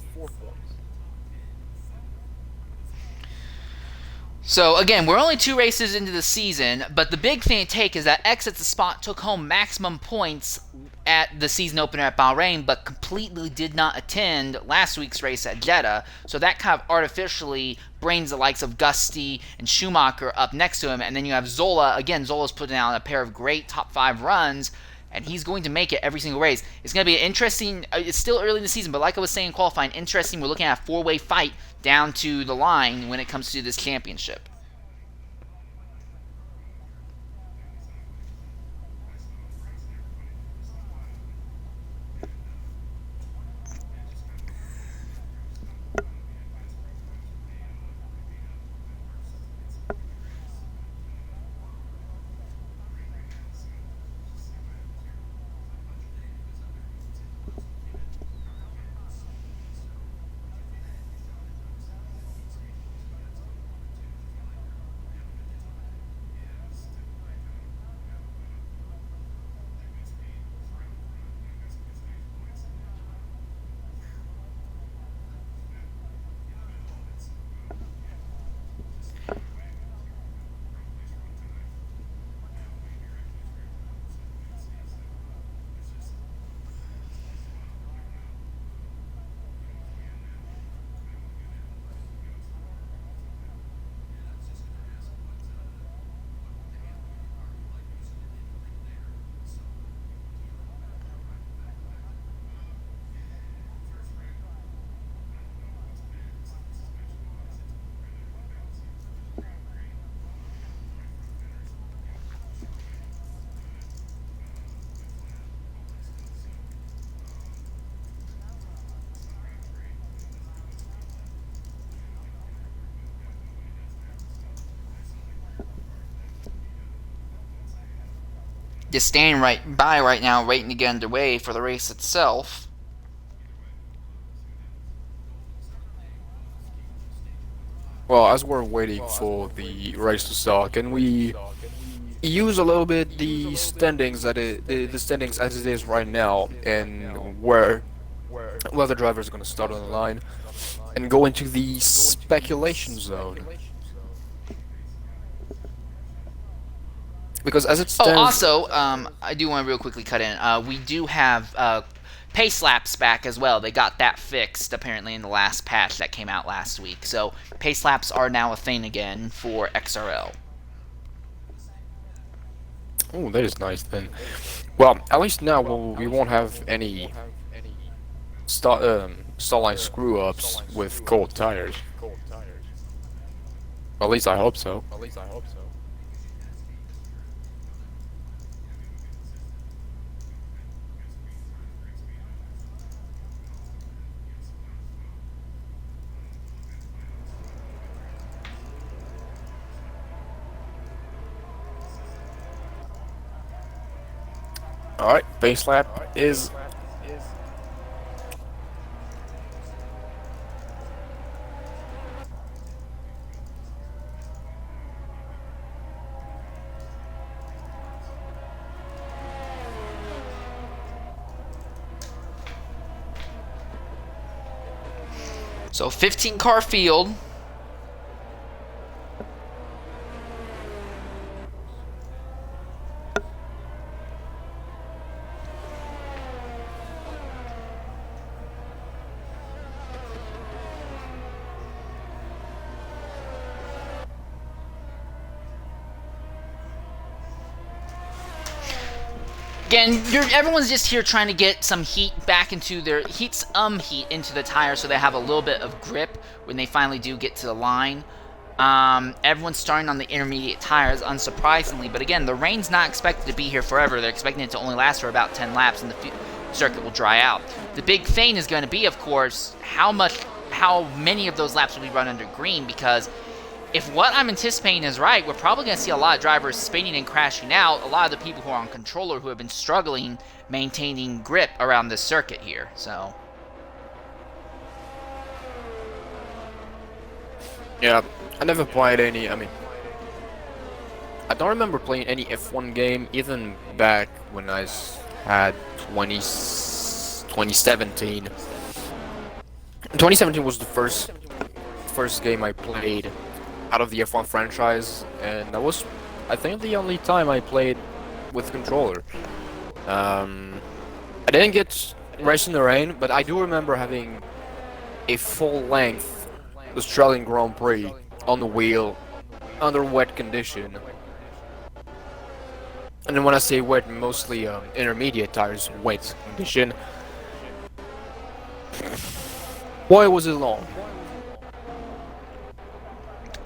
So again, we're only 2 races into the season, but the big thing to take is that X at the spot took home maximum points at the season opener at Bahrain, but completely did not attend last week's race at Jeddah. So that kind of artificially brings the likes of Gusty and Schumacher up next to him, and then you have Zola. Again, Zola's putting out a pair of great top 5 runs, and he's going to make it every single race. It's going to be an interesting, it's still early in the season, but like I was saying in qualifying, interesting. We're looking at a 4-way fight down to the line when it comes to this championship. Just standing right by right now, waiting to get underway for the race itself. Well, as we're waiting for the race to start, can we use a little bit the standings the standings as it is right now, and where the drivers are going to start on the line, and go into the speculation zone? Because as it stands... Oh, also, I do want to real quickly cut in. We do have pace laps back as well. They got that fixed, apparently, in the last patch that came out last week. So, pace laps are now a thing again for XRL. Oh, that is nice then. Well, at least now we won't have any stall-line screw-ups with cold tires. At least I hope so. Alright, base lap is... So, 15-car field. Again, everyone's just here trying to get some heat back into their heat into the tire so they have a little bit of grip when they finally do get to the line. Everyone's starting on the intermediate tires, unsurprisingly, but again, the rain's not expected to be here forever. They're expecting it to only last for about 10 laps, and the circuit will dry out. The big thing is going to be, of course, how many of those laps will be run under green, because if what I'm anticipating is right, we're probably going to see a lot of drivers spinning and crashing out. A lot of the people who are on controller who have been struggling maintaining grip around this circuit here. So, yeah, I never played any, I don't remember playing any F1 game even back when I had 2017. 2017 was the first game I played out of the F1 franchise, and that was, I think, the only time I played with controller. I didn't get Race in the Rain, but I do remember having a full-length Australian Grand Prix on the wheel under wet condition. And then when I say wet, mostly intermediate tires, wet condition. Boy, was it long.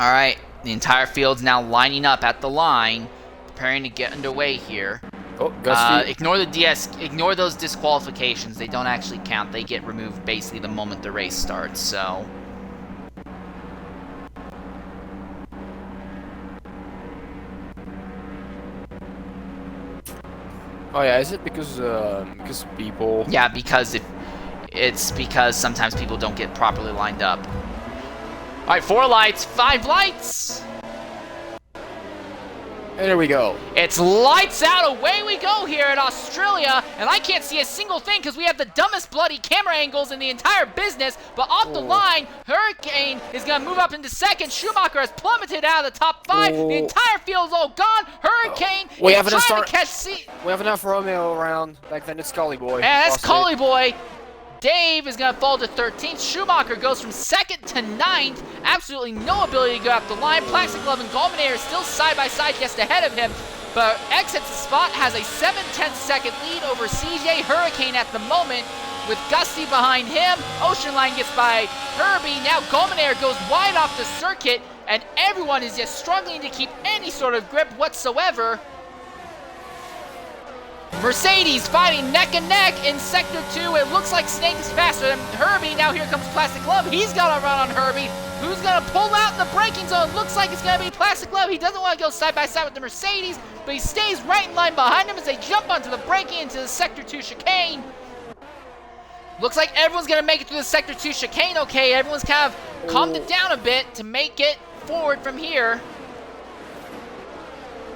Alright, the entire field's now lining up at the line, preparing to get underway here. Oh, Gusty. Ignore those disqualifications. They don't actually count. They get removed basically the moment the race starts, so... Oh yeah, is it because people... Yeah, because it's because sometimes people don't get properly lined up. Alright, 4 lights, 5 lights! And there we go. It's lights out, away we go here in Australia, and I can't see a single thing because we have the dumbest bloody camera angles in the entire business, but off the line, Hurricane is going to move up into second. Schumacher has plummeted out of the top 5. The entire field's all gone. Hurricane is trying to catch We have enough Romeo around. Back then it's Collie Boy. And that's Collie Boy. Dave is going to fall to 13th. Schumacher goes from 2nd to 9th. Absolutely no ability to go up the line. Plastic Glove and Golminator still side by side just ahead of him. But exits the spot, has a 7/10 second lead over CJ Hurricane at the moment, with Gusty behind him. Ocean Line gets by Herbie. Now Golminator goes wide off the circuit, and everyone is just struggling to keep any sort of grip whatsoever. Mercedes fighting neck and neck in Sector 2. It looks like Snake is faster than Herbie. Now here comes Plastic Glove. He's got to run on Herbie. Who's going to pull out in the braking zone? Looks like it's going to be Plastic Glove. He doesn't want to go side by side with the Mercedes, but he stays right in line behind him as they jump onto the braking into the Sector 2 chicane. Looks like everyone's going to make it through the Sector 2 chicane okay. Everyone's kind of calmed it down a bit to make it forward from here.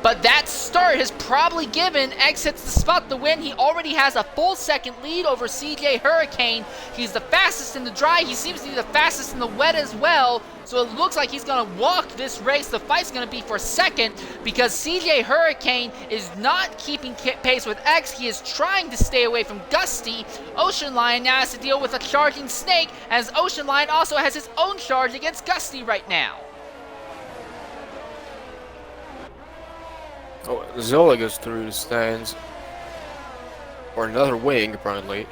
But that start has probably given Exits the spot the win. He already has a full second lead over CJ Hurricane. He's the fastest in the dry. He seems to be the fastest in the wet as well. So it looks like he's going to walk this race. The fight's going to be for second because CJ Hurricane is not keeping pace with X. He is trying to stay away from Gusty. Ocean Lion now has to deal with a charging Snake, as Ocean Lion also has his own charge against Gusty right now. Oh, Zola goes through the stands. Or another wing, apparently.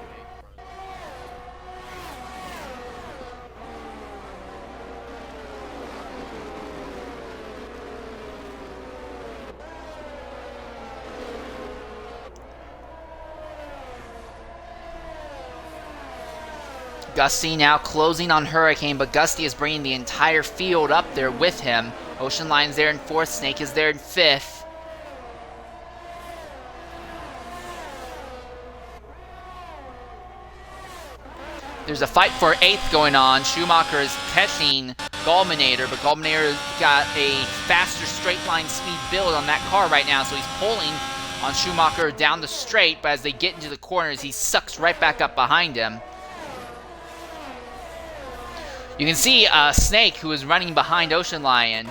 Gusty now closing on Hurricane, but Gusty is bringing the entire field up there with him. Ocean Lion's there in 4th, Snake is there in 5th. There's a fight for 8th going on. Schumacher is catching Golminator, but Golminator got a faster straight line speed build on that car right now, so he's pulling on Schumacher down the straight, but as they get into the corners, he sucks right back up behind him. You can see Snake, who is running behind Ocean Lion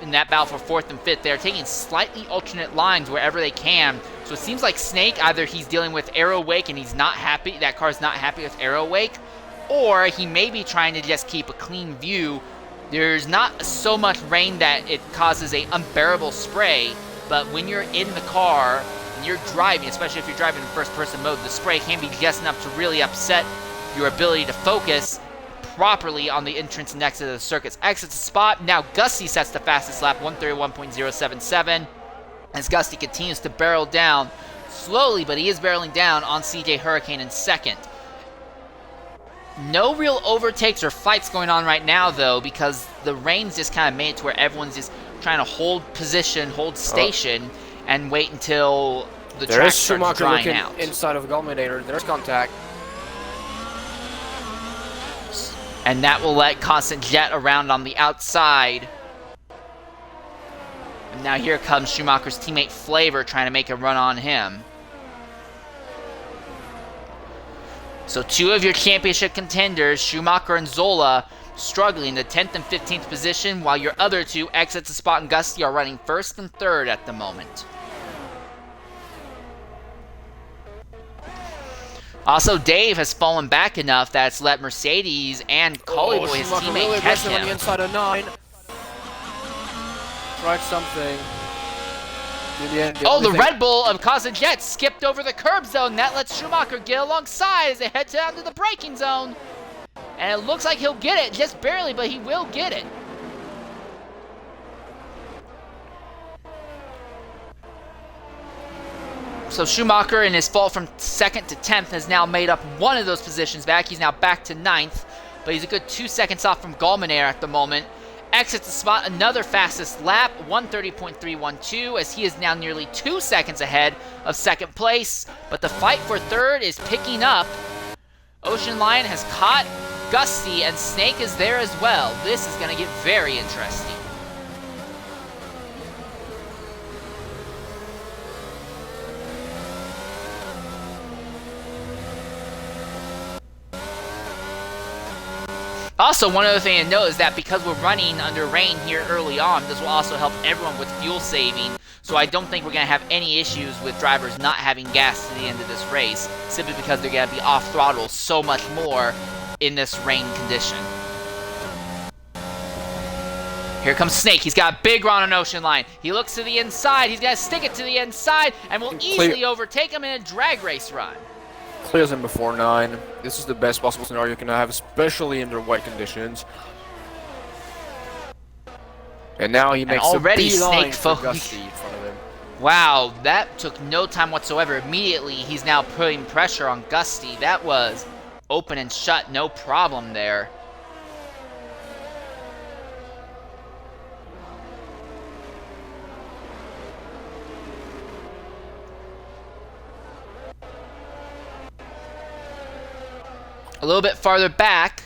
in that battle for 4th and 5th. They're taking slightly alternate lines wherever they can. So it seems like Snake, either he's dealing with Aero Wake and he's not happy, that car's not happy with Aero Wake, or he may be trying to just keep a clean view. There's not so much rain that it causes a unbearable spray, but when you're in the car and you're driving, especially if you're driving in first person mode, the spray can be just enough to really upset your ability to focus properly on the entrance and exit of the circuit's exit spot. Now Gusty sets the fastest lap, 131.077, as Gusty continues to barrel down slowly, but he is barreling down on CJ Hurricane in 2nd. No real overtakes or fights going on right now, though, because the rain's just kind of made it to where everyone's just trying to hold position, hold station, and wait until the track starts drying out. Inside of Golminator, there's contact. And that will let Constant Jet around on the outside. And now here comes Schumacher's teammate Flavor trying to make a run on him. So two of your championship contenders, Schumacher and Zola, struggling the 10th and 15th position, while your other two, Exits the Spot and Gusty, are running first and third at the moment. Also, Dave has fallen back enough that it's let Mercedes and Collyboy, his teammate, really catch aggressive on the him. inside of 9. Tried something. In the end, Oh, the Red Bull of Jet skipped over the curb zone. That lets Schumacher get alongside as they head down to the braking zone. And it looks like he'll get it, just barely, but he will get it. So Schumacher, in his fall from 2nd to 10th, has now made up one of those positions back. He's now back to 9th, but he's a good 2 seconds off from Gallmanair at the moment. Exits the spot, another fastest lap, 1:30.312, as he is now nearly 2 seconds ahead of 2nd place. But the fight for 3rd is picking up. Ocean Lion has caught Gusty, and Snake is there as well. This is going to get very interesting. Also, one other thing to note is that because we're running under rain here early on, this will also help everyone with fuel saving. So I don't think we're going to have any issues with drivers not having gas to the end of this race, simply because they're going to be off throttle so much more in this rain condition. Here comes Snake. He's got a big run on Ocean Line. He looks to the inside. He's going to stick it to the inside and will easily overtake him in a drag race run. Clears him before 9. This is the best possible scenario you can have, especially under wet conditions. And now he makes already a beeline Snake for fo- Gusty in front of him. Wow, that took no time whatsoever. Immediately, he's now putting pressure on Gusty. That was open and shut, no problem there. A little bit farther back,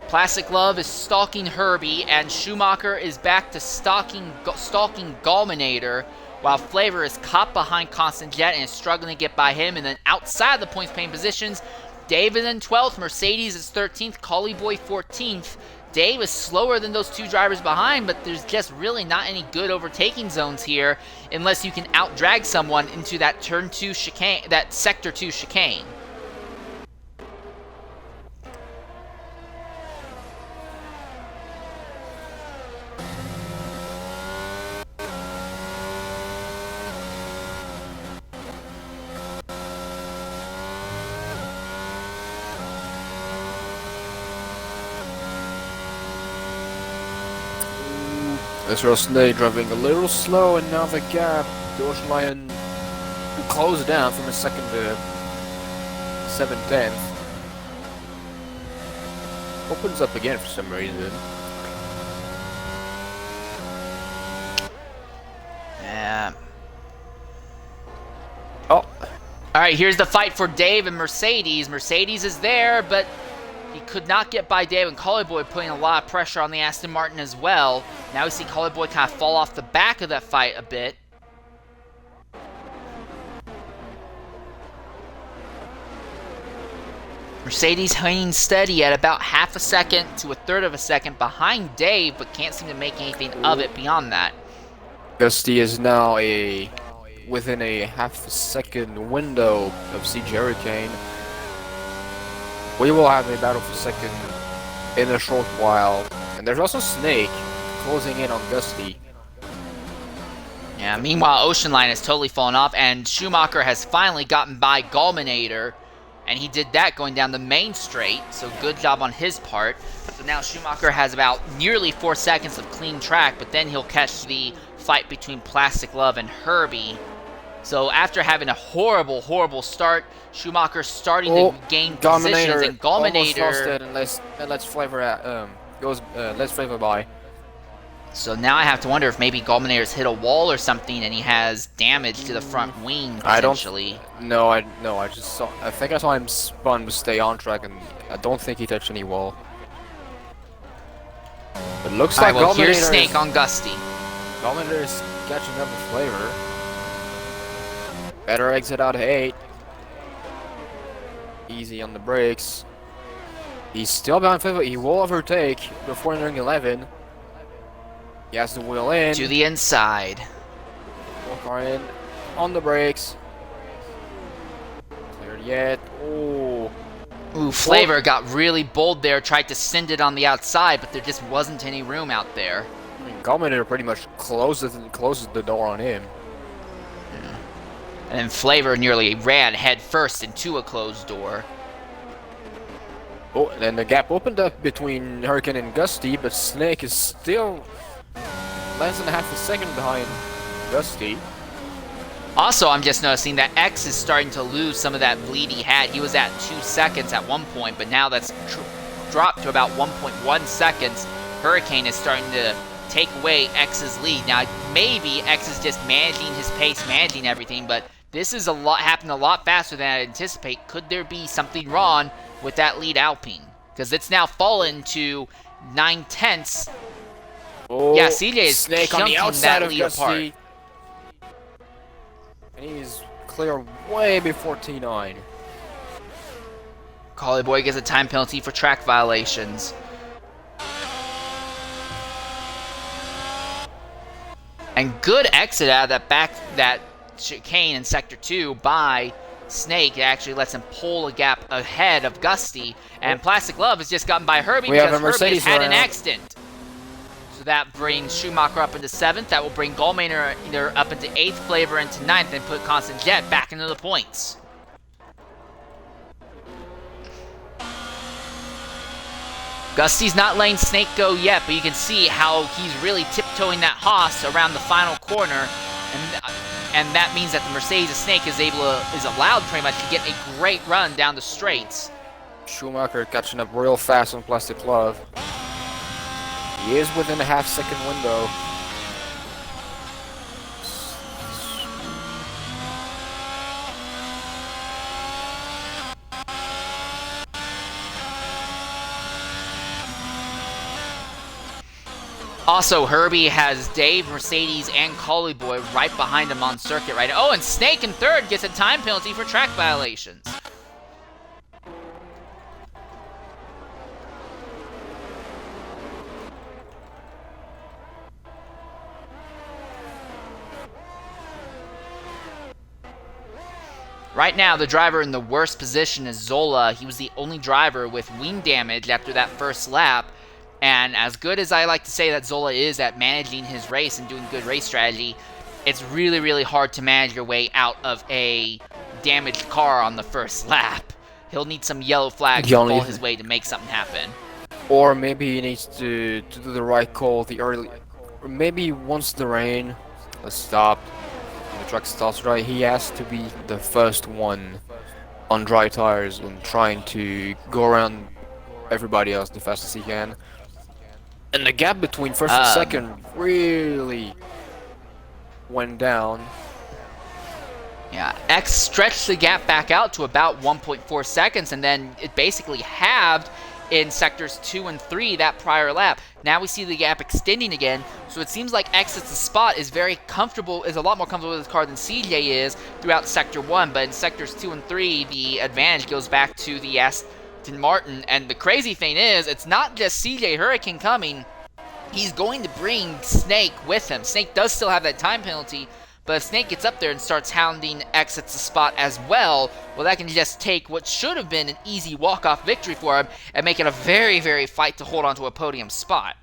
Plastic Love is stalking Herbie, and Schumacher is back to stalking Gallmanator, while Flavor is caught behind Constant Jet and is struggling to get by him. And then outside the points paying positions, Dave is in 12th, Mercedes is 13th, Collyboy 14th. Dave is slower than those two drivers behind, but there's just really not any good overtaking zones here unless you can out-drag someone into that turn 2 chicane, that sector 2 chicane. Ezra Snake driving a little slow, and now the gap. The Ocean Lion closed down from a 2nd to 7/10. Opens up again for some reason. Yeah. Oh. Alright, here's the fight for Dave and Mercedes. Mercedes is there, but he could not get by Dave, and Collyboy putting a lot of pressure on the Aston Martin as well. Now we see Collyboy kind of fall off the back of that fight a bit. Mercedes hanging steady at about half a second to a third of a second behind Dave, but can't seem to make anything of it beyond that. Gusty is now within a half a second window of CG Hurricane. We will have a battle for 2nd in a short while. And there's also Snake closing in on Gusty. Yeah, meanwhile, Ocean Line has totally fallen off, and Schumacher has finally gotten by Gallmanator, and he did that going down the main straight, so good job on his part. So now Schumacher has about nearly 4 seconds of clean track, but then he'll catch the fight between Plastic Love and Herbie. So after having a horrible, horrible start, Schumacher starting to gain positions, and Gallmanator almost lost it, and let's Flavor lets Flavor by. So now I have to wonder if maybe Gallmanator's hit a wall or something, and he has damage to the front wing potentially. I think I saw him spun to stay on track, and I don't think he touched any wall. It looks like well, here's Snake on Gusty. Gallmanator is catching up with Flavor. Better exit out of 8. Easy on the brakes. He's still behind fifth. He will overtake before entering 11. He has the wheel in. To the inside. One car in. On the brakes. Cleared yet. Oh. Ooh, Flavor got really bold there, tried to send it on the outside, but there just wasn't any room out there. I mean, Gallmeister pretty much closes the door on him. And then Flavor nearly ran head first into a closed door. Oh, and then the gap opened up between Hurricane and Gusty, but Snake is still less than half a second behind Gusty. Also, I'm just noticing that X is starting to lose some of that bleed he had. He was at 2 seconds at one point, but now that's dropped to about 1.1 seconds. Hurricane is starting to take away X's lead. Now, maybe X is just managing his pace, managing everything, but this is happened a lot faster than I anticipate. Could there be something wrong with that lead Alpine? Because it's now fallen to 9/10. Oh, Yeah, CJ is Snake on the chunking outside that of lead apart. Gusty. And he's clear way before T9. Collie Boy gets a time penalty for track violations. And good exit out of that chicane in Sector 2 by Snake. It actually lets him pull a gap ahead of Gusty. And Plastic Love has just gotten by Herbie We have because a Herbie has Mercedes had an around. accident. So that brings Schumacher up into 7th. That will bring Gallmeister either up into 8th, Flavor into 9th, and put Constant Jet back into the points. Gusty's not letting Snake go yet, but you can see how he's really tiptoeing that Haas around the final corner, and that means that the Mercedes Snake is allowed pretty much to get a great run down the straights. Schumacher catching up real fast on Plastic Love. He is within a half-second window. Also, Herbie has Dave, Mercedes, and Collie Boy right behind him on circuit right now. Oh, and Snake in 3rd gets a time penalty for track violations. Right now, the driver in the worst position is Zola. He was the only driver with wing damage after that first lap. And as good as I like to say that Zola is at managing his race and doing good race strategy, it's really, really hard to manage your way out of a damaged car on the first lap. He'll need some yellow flags to fall his way to make something happen. Or maybe he needs to do the right call the early... Or maybe once the rain has stopped, and the track stops right, he has to be the first one on dry tires and trying to go around everybody else the fastest he can. And the gap between first and second really went down. Yeah, X stretched the gap back out to about 1.4 seconds, and then it basically halved in sectors 2 and 3 that prior lap. Now we see the gap extending again, so it seems like X at the spot is very comfortable, is a lot more comfortable with his car than CJ is throughout sector 1, but in sectors 2 and 3, the advantage goes back to the Aston Martin. And the crazy thing is, it's not just CJ Hurricane coming. He's going to bring Snake with him. Snake does still have that time penalty, but if Snake gets up there and starts hounding X at the spot as well, that can just take what should have been an easy walk-off victory for him and make it a very, very fight to hold on to a podium spot.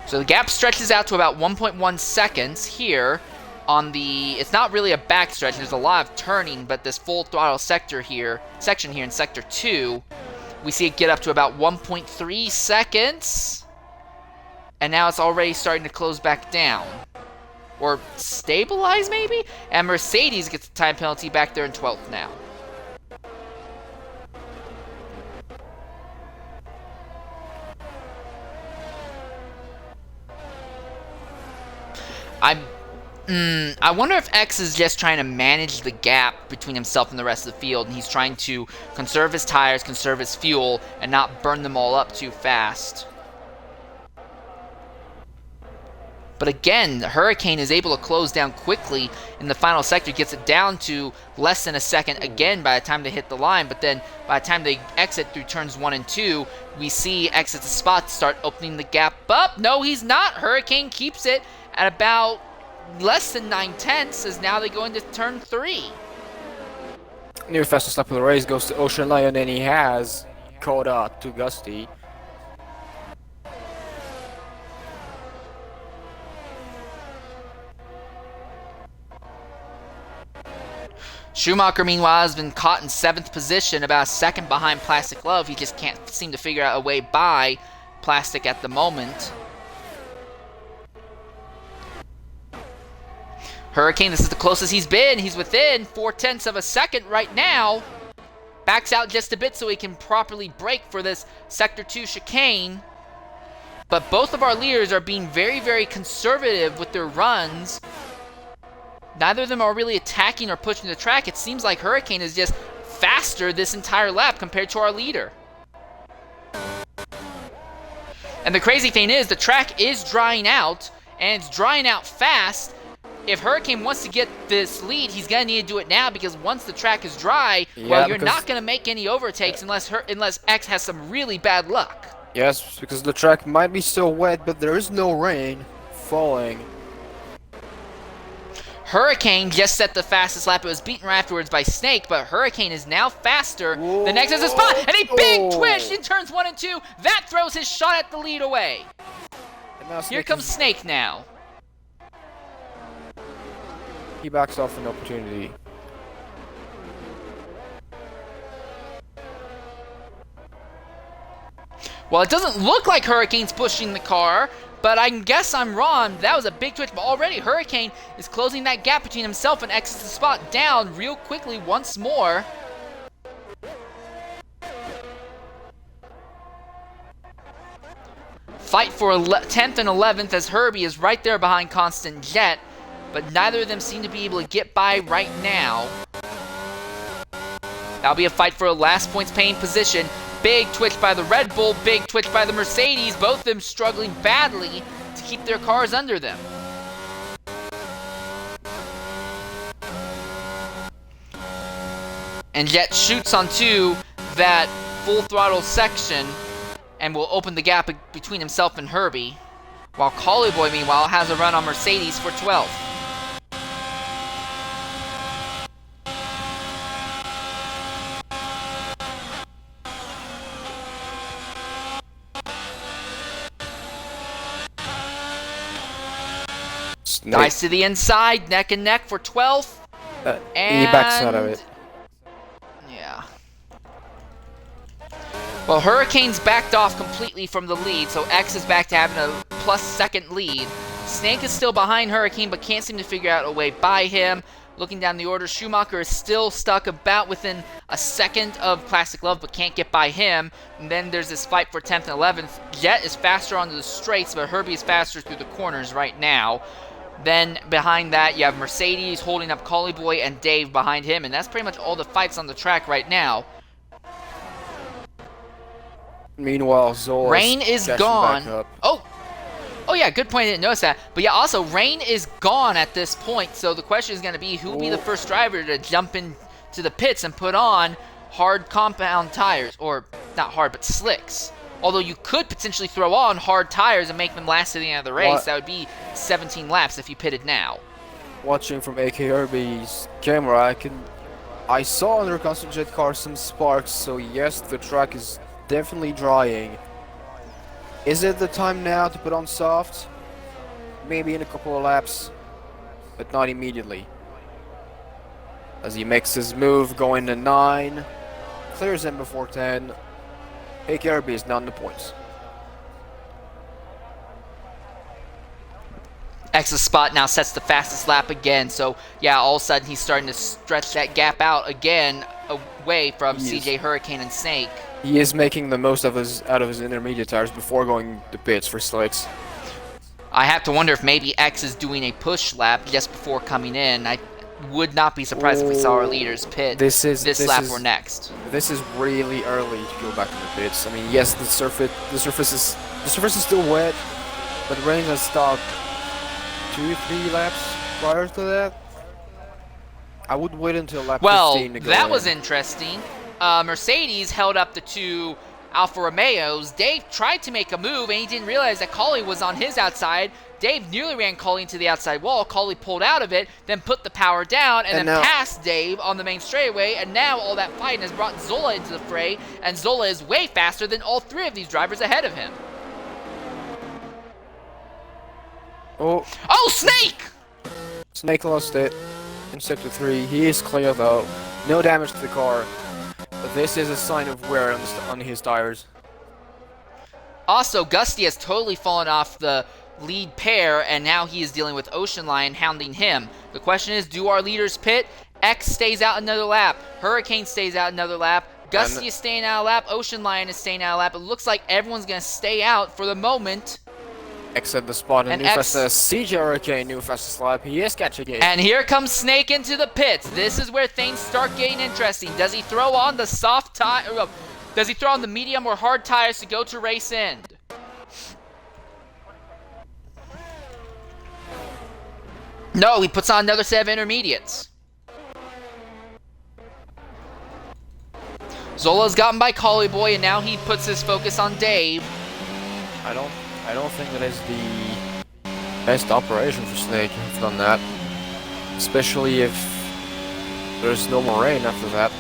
So the gap stretches out to about 1.1 seconds here. It's not really a backstretch, there's a lot of turning, but this full throttle section here in sector 2, we see it get up to about 1.3 seconds, and now it's already starting to close back down. Or stabilize, maybe? And Mercedes gets a time penalty back there in 12th now. I wonder if X is just trying to manage the gap between himself and the rest of the field, and he's trying to conserve his tires, conserve his fuel, and not burn them all up too fast. But again, Hurricane is able to close down quickly in the final sector, gets it down to less than a second again by the time they hit the line. But then by the time they exit through turns 1 and 2, we see Exit the Spot start opening the gap up. No, he's not. Hurricane keeps it at about less than 9/10 as now they go into turn 3. New fastest lap of the race goes to Ocean Lion, and he has caught up to Gusty. Schumacher, meanwhile, has been caught in 7th position, about a second behind Plastic Love. He just can't seem to figure out a way by Plastic at the moment. Hurricane, this is the closest he's been. He's within 4/10 of a second right now. Backs out just a bit so he can properly brake for this Sector 2 chicane. But both of our leaders are being very, very conservative with their runs. Neither of them are really attacking or pushing the track. It seems like Hurricane is just faster this entire lap compared to our leader. And the crazy thing is, the track is drying out, and it's drying out fast. If Hurricane wants to get this lead, he's going to need to do it now, because once the track is dry, well, you're not going to make any overtakes unless X has some really bad luck. Yes, because the track might be still wet, but there is no rain falling. Hurricane just set the fastest lap. It was beaten right afterwards by Snake, but Hurricane is now faster. Whoa. The next is a spot, and a big twist in turns 1 and 2. That throws his shot at the lead away. And now Here comes Snake now. He backs off an opportunity. Well, it doesn't look like Hurricane's pushing the car, but I guess I'm wrong. That was a big twitch, but already Hurricane is closing that gap between himself and Exit the Spot down real quickly once more. Fight for 10th and 11th as Herbie is right there behind Constant Jet, but neither of them seem to be able to get by right now. That'll be a fight for a last points paying position. Big twitch by the Red Bull, big twitch by the Mercedes, both of them struggling badly to keep their cars under them. And Jet shoots onto that full throttle section and will open the gap between himself and Herbie, while Collie Boy, meanwhile, has a run on Mercedes for 12th. Nice to the inside, neck and neck for 12th. He backs out of it. Yeah. Well, Hurricane's backed off completely from the lead, so X is back to having a plus second lead. Snake is still behind Hurricane, but can't seem to figure out a way by him. Looking down the order, Schumacher is still stuck about within a second of Plastic Love, but can't get by him. And then there's this fight for 10th and 11th. Jet is faster onto the straights, but Herbie is faster through the corners right now. Then behind that, you have Mercedes holding up Collie Boy and Dave behind him, and that's pretty much all the fights on the track right now. Meanwhile, Zola Rain is gone. Oh yeah, good point. I didn't notice that. But yeah, also Rain is gone at this point. So the question is going to be who will be the first driver to jump into the pits and put on hard compound tires, or not hard, but slicks. Although you could potentially throw on hard tires and make them last to the end of the race. That would be 17 laps if you pitted now. Watching from AK Herbie's camera, I saw under Constant Jet car some sparks. So yes, the track is definitely drying. Is it the time now to put on soft? Maybe in a couple of laps, but not immediately. As he makes his move, going to 9, clears him before 10. AKRB is down the points. X's spot now sets the fastest lap again, so yeah, all of a sudden he's starting to stretch that gap out again away from CJ Hurricane and Snake. He is making the most of out of his intermediate tires before going to pits for slicks. I have to wonder if maybe X is doing a push lap just before coming in. I would not be surprised if we saw our leaders pit this lap or next. This is really early to go back to the pits. I mean, yes, the surface is still wet, but the rain has stopped. 2-3 laps prior to that. I would wait until lap Well, 15 to go that in. was interesting. Mercedes held up the two Alfa Romeos. Dave tried to make a move, and he didn't realize that Collie was on his outside. Dave nearly ran Collie into the outside wall. Collie pulled out of it, then put the power down, and then now, passed Dave on the main straightaway. And now all that fighting has brought Zola into the fray, and Zola is way faster than all three of these drivers ahead of him. Oh, Snake! Snake lost it in sector 3. He is clear though. No damage to the car. But this is a sign of wear on his tires. Also, Gusty has totally fallen off the lead pair, and now he is dealing with Ocean Lion hounding him. The question is, do our leaders pit? X stays out another lap. Hurricane stays out another lap. Gusty is staying out a lap. Ocean Lion is staying out a lap. It looks like everyone's going to stay out for the moment. X at the spot, and new X- fastest. CJ Hurricane, new fastest lap. He is catching it. And here comes Snake into the pits. This is where things start getting interesting. Does he throw on the soft tire? Does he throw on the medium or hard tires to go to race end? No, he puts on another set of intermediates. Zola's gotten by Collie Boy, and now he puts his focus on Dave. I don't think that is the best operation for Snake to have done that. Especially if there's no more rain after that.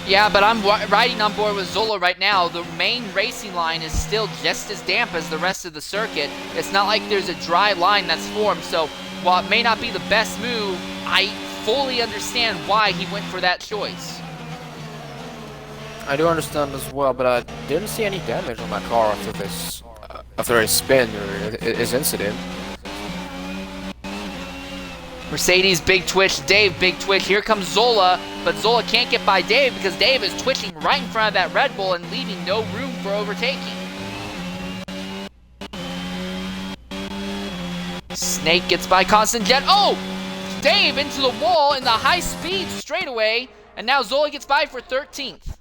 Yeah, but I'm riding on board with Zola right now. The main racing line is still just as damp as the rest of the circuit. It's not like there's a dry line that's formed, so while it may not be the best move, I fully understand why he went for that choice. I do understand as well, but I didn't see any damage on my car after this, after his spin or his incident. Mercedes, big twitch. Dave, big twitch. Here comes Zola, but Zola can't get by Dave because Dave is twitching right in front of that Red Bull and leaving no room for overtaking. Snake gets by Constant Jet. Oh! Dave into the wall in the high speed straightaway, and now Zola gets by for 13th.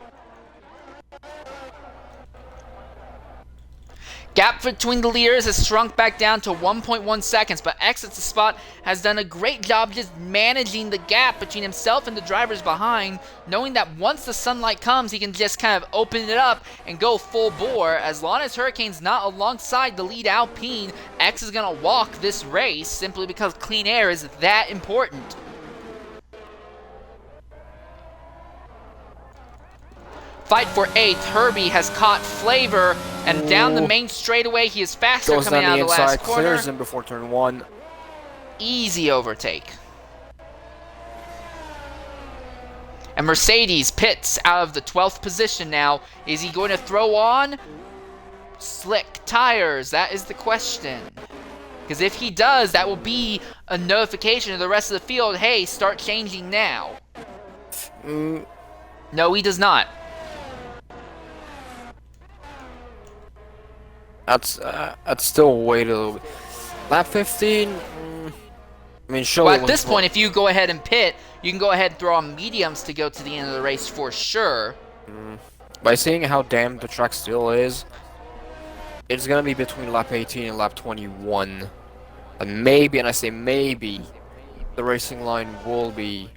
Gap between the leaders has shrunk back down to 1.1 seconds, but X at the spot has done a great job just managing the gap between himself and the drivers behind, knowing that once the sunlight comes, he can just kind of open it up and go full bore. As long as Hurricane's not alongside the lead Alpine, X is going to walk this race simply because clean air is that important. Fight for 8th. Herbie has caught Flavor, and down the main straightaway, he is faster Goes coming down out the of the inside, last corner. clears him before turn 1. Easy overtake. And Mercedes pits out of the 12th position now. Is he going to throw on slick tires? That is the question. Because if he does, that will be a notification to the rest of the field, hey, start changing now. No, he does not. I'd still wait a little bit. Lap 15? I mean, sure. Well, at this point, if you go ahead and pit, you can go ahead and throw on mediums to go to the end of the race for sure. By seeing how damn the track still is, it's gonna be between lap 18 and lap 21. And maybe, and I say maybe, the racing line will be...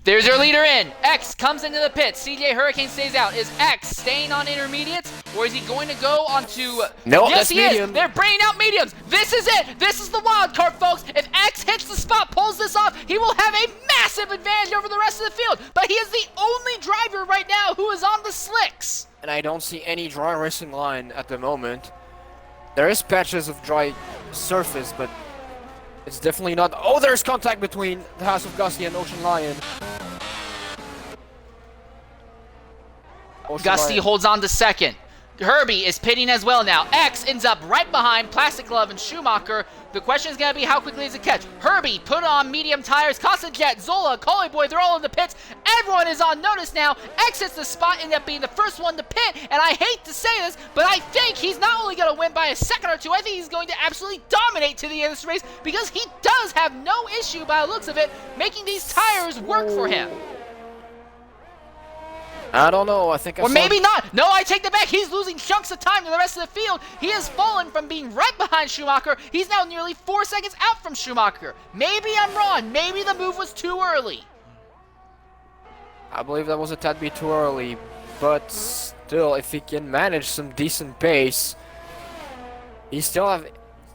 There's your leader in. X comes into the pit. CJ Hurricane stays out. Is X staying on intermediates, or is he going to go onto... No, yes, that's he medium. is. They're bringing out mediums. This is it. This is the wild card, folks. If X hits the spot, pulls this off, he will have a massive advantage over the rest of the field. But he is the only driver right now who is on the slicks. And I don't see any dry racing line at the moment. There is patches of dry surface, but it's definitely not... Oh, there's contact between the House of Gusty and Ocean Lion. Gusty holds on to second. Herbie is pitting as well now. X ends up right behind Plastic Glove and Schumacher. The question is going to be how quickly does it catch? Herbie put on medium tires. Constant Jet, Zola, Collie Boy, they're all in the pits. Everyone is on notice now. X hits the spot, ended up being the first one to pit. And I hate to say this, but I think he's not only going to win by a second or two, I think he's going to absolutely dominate to the end of this race because he does have no issue by the looks of it making these tires work for him. I don't know. I think I Or saw maybe not. No, I take that back. He's losing chunks of time to the rest of the field. He has fallen from being right behind Schumacher. He's now nearly 4 seconds out from Schumacher. Maybe I'm wrong. Maybe the move was too early. I believe that was a tad bit too early, but still, if he can manage some decent pace, he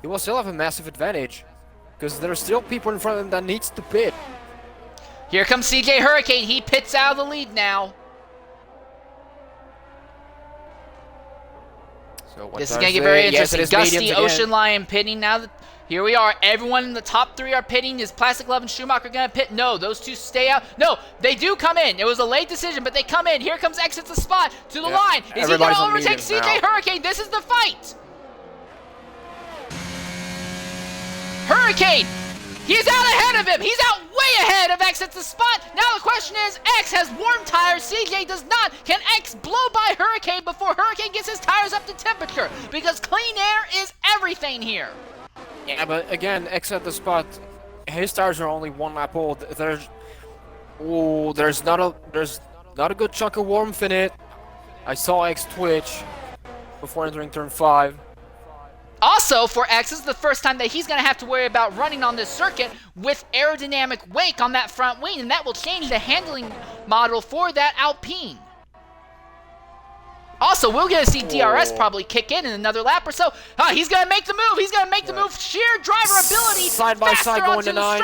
will still have a massive advantage, because there are still people in front of him that needs to pit. Here comes CJ Hurricane. He pits out of the lead now. So This is going to get very interesting. Gusty, Ocean Lion pitting now. Here we are. Everyone in the top 3 are pitting. Is Plastic Love and Schumacher going to pit? No, those two stay out. No, they do come in. It was a late decision, but they come in. Here comes Exits the spot to the line. Is he going to overtake CJ Hurricane? This is the fight. Hurricane. He's out ahead of him. He's out way ahead of X at the spot. Now the question is, X has warm tires. CJ does not. Can X blow by Hurricane before Hurricane gets his tires up to temperature? Because clean air is everything here. Yeah, but again, X at the spot, his tires are only 1 lap old. There's not a good chunk of warmth in it. I saw X twitch before entering turn 5. Also, for X, this is the first time that he's going to have to worry about running on this circuit with aerodynamic wake on that front wing, and that will change the handling model for that Alpine. Also, we're going to see DRS probably kick in another lap or so. He's going to make the move. He's going to make the move. Sheer driver ability. Side by side going to 9.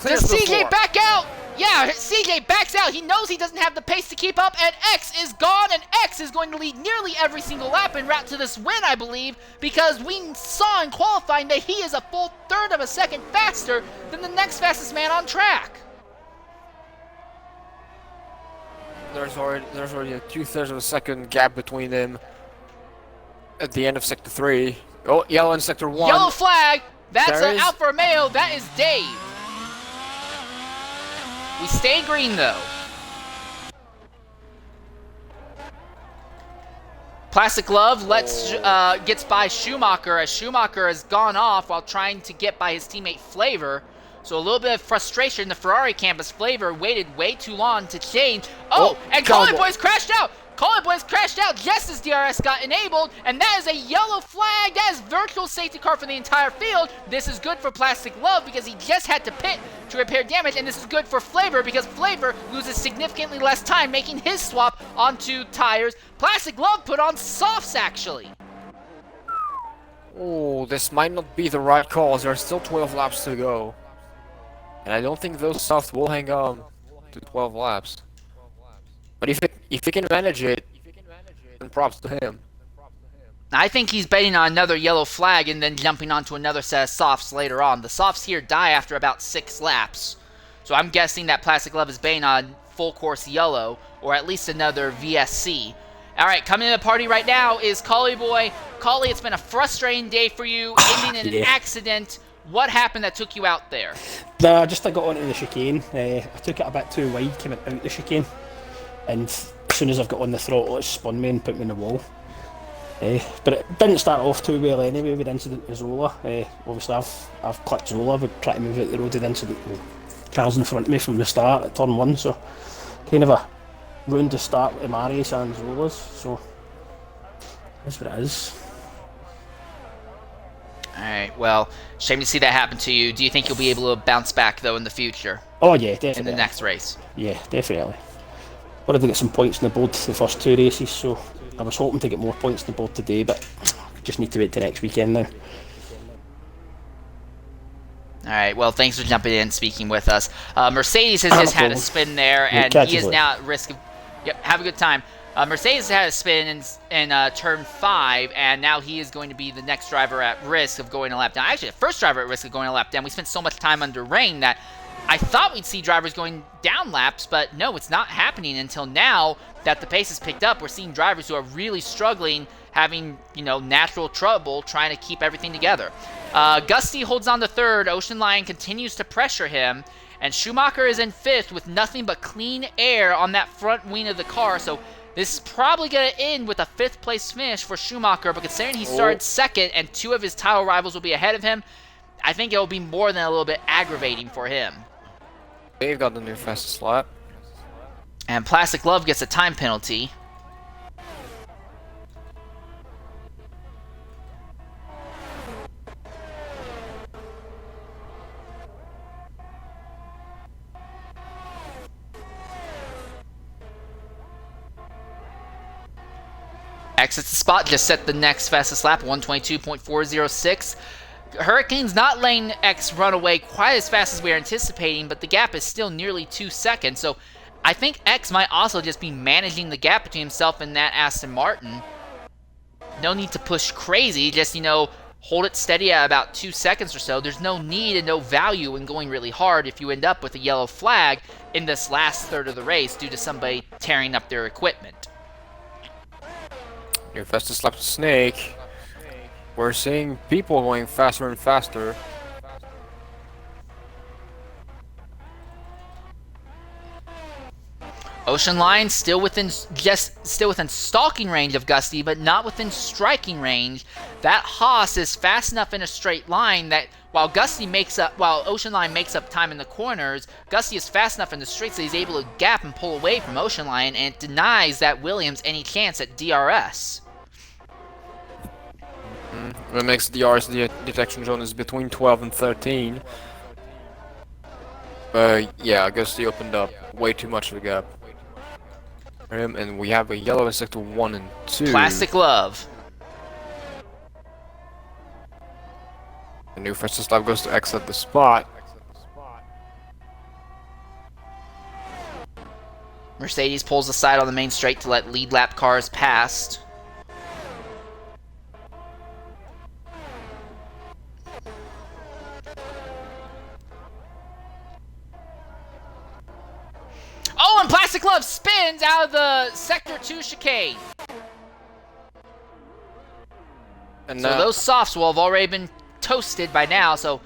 Does CJ back out? Yeah, CJ backs out. He knows he doesn't have the pace to keep up, and X is gone, and X is going to lead nearly every single lap en route to this win, I believe, because we saw in qualifying that he is a full third of a second faster than the next fastest man on track. There's already a 2/3 of a second gap between them at the end of Sector 3. Oh, yellow in Sector 1. Yellow flag. That's an Alfa Romeo. That is Dave. We stay green, though. Plastic Love gets by Schumacher as Schumacher has gone off while trying to get by his teammate Flavor. So a little bit of frustration. The Ferrari campus. Flavor waited way too long to change. Oh, and Call It Boys crashed out. Call It Boys crashed out just as DRS got enabled, and that is a yellow flag. That is virtual safety car for the entire field. This is good for Plastic Love because he just had to pit to repair damage, and this is good for Flavor because Flavor loses significantly less time making his swap onto tires. Plastic Love put on softs, actually. Oh, this might not be the right call. There are still 12 laps to go. And I don't think those softs will hang on to 12 laps. But if he can manage it, then props to him. I think he's betting on another yellow flag and then jumping onto another set of softs later on. The softs here die after about 6 laps. So I'm guessing that Plastic Love is betting on full course yellow, or at least another VSC. Alright, coming to the party right now is Collie Boy. Collie, it's been a frustrating day for you, ending in an accident. What happened that took you out there? I got onto the chicane. I took it a bit too wide, came out the chicane. And as soon as I've got on the throttle, it spun me and put me in the wall. But it didn't start off too well anyway with the incident with Zola. Obviously, I've clipped Zola, but tried to move out the road with the incident. Cars in front of me from the start at turn 1, so kind of a ruined the start with Marius and Zola's. So that's what it is. Alright, well, shame to see that happen to you. Do you think you'll be able to bounce back, though, in the future? Oh yeah, definitely. In the next race? Yeah, definitely. Wanted to get some points on the board the first 2 races, so I was hoping to get more points on the board today, but just need to wait till next weekend now. Alright, well, thanks for jumping in and speaking with us. Mercedes has just had a spin there, and he is now at risk of... Yep, have a good time. Mercedes had a spin in turn 5, and now he is going to be the next driver at risk of going a lap down. Actually, the first driver at risk of going a lap down. We spent so much time under rain that I thought we'd see drivers going down laps, but no, it's not happening until now that the pace has picked up. We're seeing drivers who are really struggling, having, natural trouble trying to keep everything together. Gusty holds on to 3rd. Ocean Lion continues to pressure him, and Schumacher is in 5th with nothing but clean air on that front wing of the car, so this is probably going to end with a 5th place finish for Schumacher, but considering he started 2nd and 2 of his title rivals will be ahead of him, I think it will be more than a little bit aggravating for him. Dave got the new fastest lap. And Plastic Love gets a time penalty. Exits the spot, just set the next fastest lap, 122.406. Hurricane's not letting X run away quite as fast as we are anticipating, but the gap is still nearly 2 seconds, so I think X might also just be managing the gap between himself and that Aston Martin. No need to push crazy, just, hold it steady at about 2 seconds or so. There's no need and no value in going really hard if you end up with a yellow flag in this last third of the race due to somebody tearing up their equipment. New fastest lap to Snake. We're seeing people going faster and faster. Ocean Line still within stalking range of Gusty, but not within striking range. That Haas is fast enough in a straight line that while Ocean Line makes up time in the corners, Gusty is fast enough in the straights that he's able to gap and pull away from Ocean Line, and it denies that Williams any chance at DRS. What makes the DRS detection zone is between 12 and 13. Yeah, I guess they opened up way too much of a gap. And we have a yellow in sector 1 and 2. Plastic Love. The new fastest lap goes to exit the spot. Mercedes pulls aside on the main straight to let lead lap cars past. Oh, and Plastic Love spins out of the Sector 2 chicane. And so those softs will have already been toasted by now, so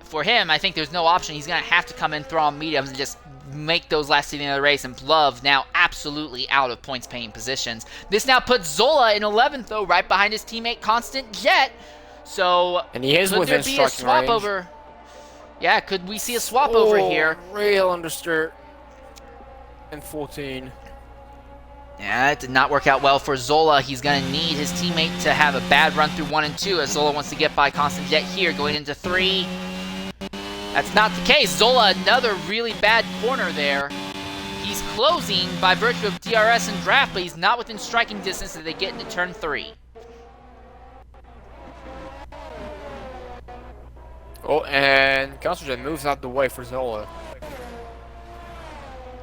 for him, I think there's no option. He's going to have to come in, throw on mediums, and just make those last seating of the race, and Love now absolutely out of points-paying positions. This now puts Zola in 11th, though, right behind his teammate Constant Jet. So, and he is could there within be a swap range. over? Yeah, could we see a swap over here? Real understeer. And 14. Yeah, it did not work out well for Zola. He's going to need his teammate to have a bad run through 1 and 2 as Zola wants to get by Constant Jet here, going into 3. That's not the case. Zola, another really bad corner there. He's closing by virtue of DRS and draft, but he's not within striking distance as they get into turn 3. Oh, and Constant Jet moves out the way for Zola.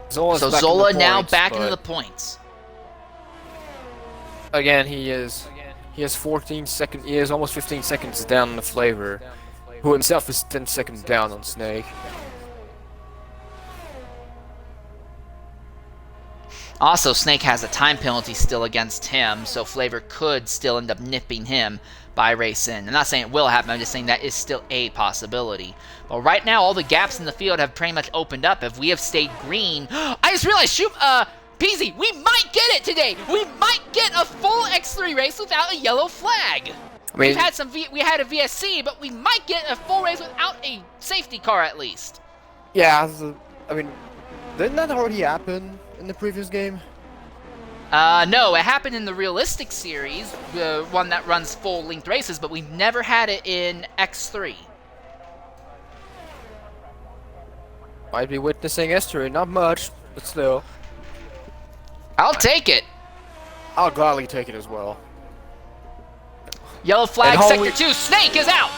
So Zola now back into the points. Again, he has 14 seconds. He is almost 15 seconds down on the Flavor, who himself is 10 seconds down on Snake. Also, Snake has a time penalty still against him, so Flavor could still end up nipping him by race in. I'm not saying it will happen, I'm just saying that is still a possibility. But right now, all the gaps in the field have pretty much opened up. If we have stayed green... I just realized, Peasy, we might get it today! We might get a full X3 race without a yellow flag! I mean, we had a VSC, but we might get a full race without a safety car at least. Yeah, I mean, didn't that already happen in the previous game? No, it happened in the Realistic Series, the one that runs full-length races, but we've never had it in X3. Might be witnessing history, not much, but still. I'll take it. I'll gladly take it as well. Yellow flag, Sector 2, Snake is out!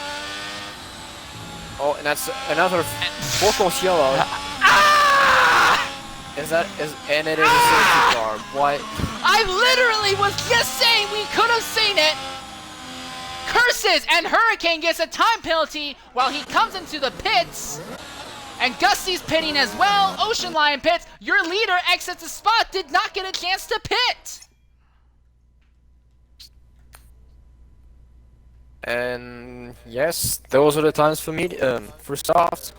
Oh, and that's another four-course yellow. And it is a safety car. What? I literally was just saying we could have seen it! Curses! And Hurricane gets a time penalty while he comes into the pits. And Gusty's pitting as well. Ocean Lion pits. Your leader exits the spot, did not get a chance to pit. And yes, those are the times for me, for soft.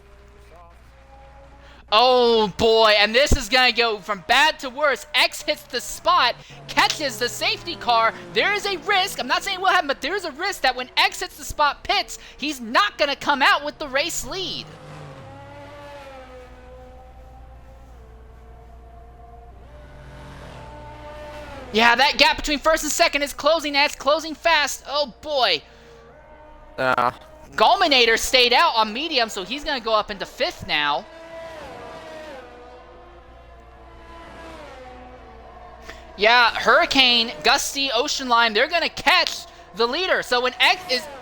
Oh boy, and this is gonna go from bad to worse. X hits the spot, catches the safety car. There is a risk, I'm not saying it will happen, but there is a risk that when X hits the spot pits, he's not gonna come out with the race lead. Yeah, that gap between first and second is closing, and it's closing fast. Oh boy. Gulminator stayed out on medium, so he's going to go up into 5th now. Yeah, Hurricane, Gusty, Ocean Lion, they're going to catch the leader. So when